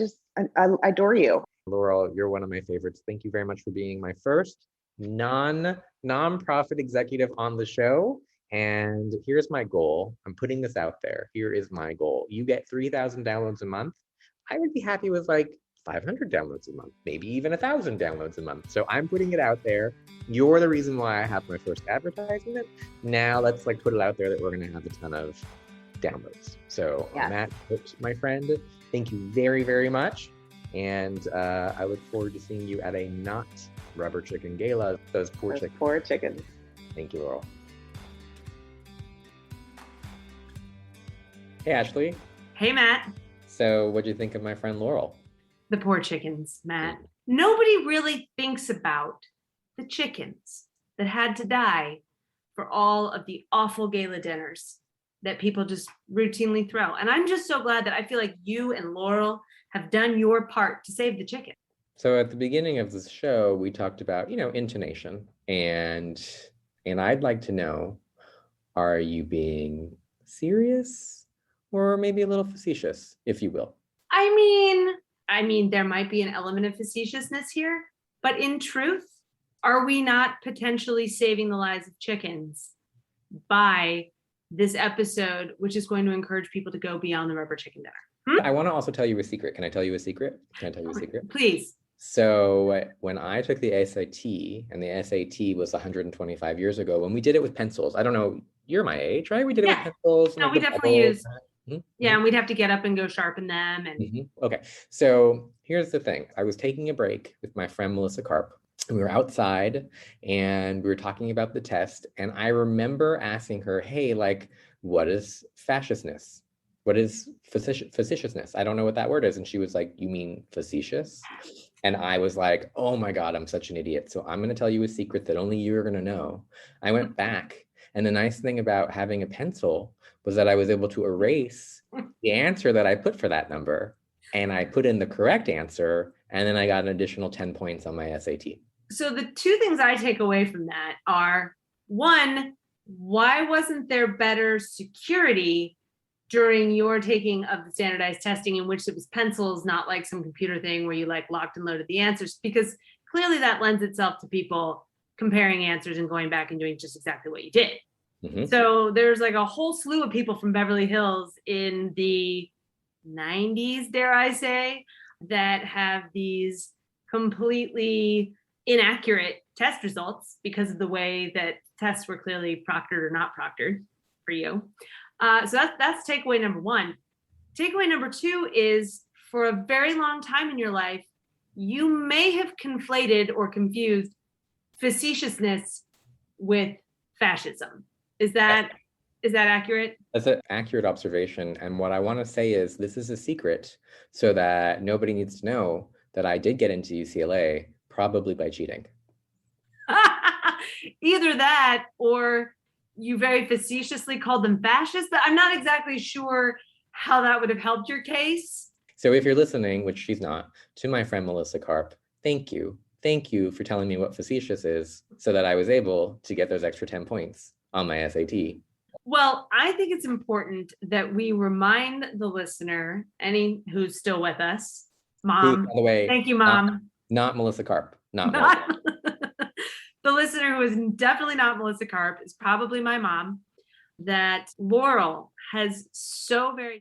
adore you. Laurel, you're one of my favorites. Thank you very much for being my first nonprofit executive on the show. And here's my goal. I'm putting this out there. Here is my goal. You get 3,000 downloads a month. I would be happy with like 500 downloads a month, maybe even 1,000 downloads a month. So I'm putting it out there. You're the reason why I have my first advertisement. Now let's put it out there that we're going to have a ton of downloads. So Yes. on that, my friend, thank you very, very much. And I look forward to seeing you at a not rubber chicken gala. Those poor chickens. Poor chickens. Thank you, Laurel. Hey, Ashley. Hey, Matt. So what'd you think of my friend Laurel? The poor chickens, Matt. Nobody really thinks about the chickens that had to die for all of the awful gala dinners that people just routinely throw. And I'm just so glad that I feel like you and Laurel have done your part to save the chicken. So at the beginning of this show, we talked about, intonation, and I'd like to know, are you being serious or maybe a little facetious, if you will? I mean, there might be an element of facetiousness here, but in truth, are we not potentially saving the lives of chickens by this episode, which is going to encourage people to go beyond the rubber chicken dinner? I want to also tell you a secret. Can I tell you a secret? Can I tell you a secret? Please. So when I took the SAT, and the SAT was 125 years ago, when we did it with pencils, I don't know, you're my age, right? We did it with pencils. No, we definitely used, yeah, and we'd have to get up and go sharpen them. And Okay, so here's the thing. I was taking a break with my friend Melissa Karp. We were outside and we were talking about the test. And I remember asking her, hey, what is fasciousness? What is facetiousness? I don't know what that word is. And she was like, you mean facetious? And I was like, oh my God, I'm such an idiot. So I'm going to tell you a secret that only you're going to know. I went back. And the nice thing about having a pencil was that I was able to erase the answer that I put for that number. And I put in the correct answer. And then I got an additional 10 points on my SAT. So the two things I take away from that are, one, why wasn't there better security during your taking of the standardized testing in which it was pencils, not like some computer thing where you locked and loaded the answers? Because clearly that lends itself to people comparing answers and going back and doing just exactly what you did. Mm-hmm. So there's a whole slew of people from Beverly Hills in the 90s, dare I say, that have these completely inaccurate test results because of the way that tests were clearly proctored or not proctored for you. So that's takeaway number one. Takeaway number two is, for a very long time in your life, you may have conflated or confused facetiousness with fascism. Is that accurate? That's an accurate observation. And what I want to say is, this is a secret so that nobody needs to know that I did get into UCLA, Probably by cheating. Either that, or you very facetiously called them fascist, but I'm not exactly sure how that would have helped your case. So if you're listening, which she's not, to my friend Melissa Karp, thank you. Thank you for telling me what facetious is so that I was able to get those extra 10 points on my SAT. Well, I think it's important that we remind the listener, any who's still with us, Mom. By the way, Thank you, Mom. Not Melissa Karp. Not The listener who is definitely not Melissa Karp is probably my mom, that Laurel has so very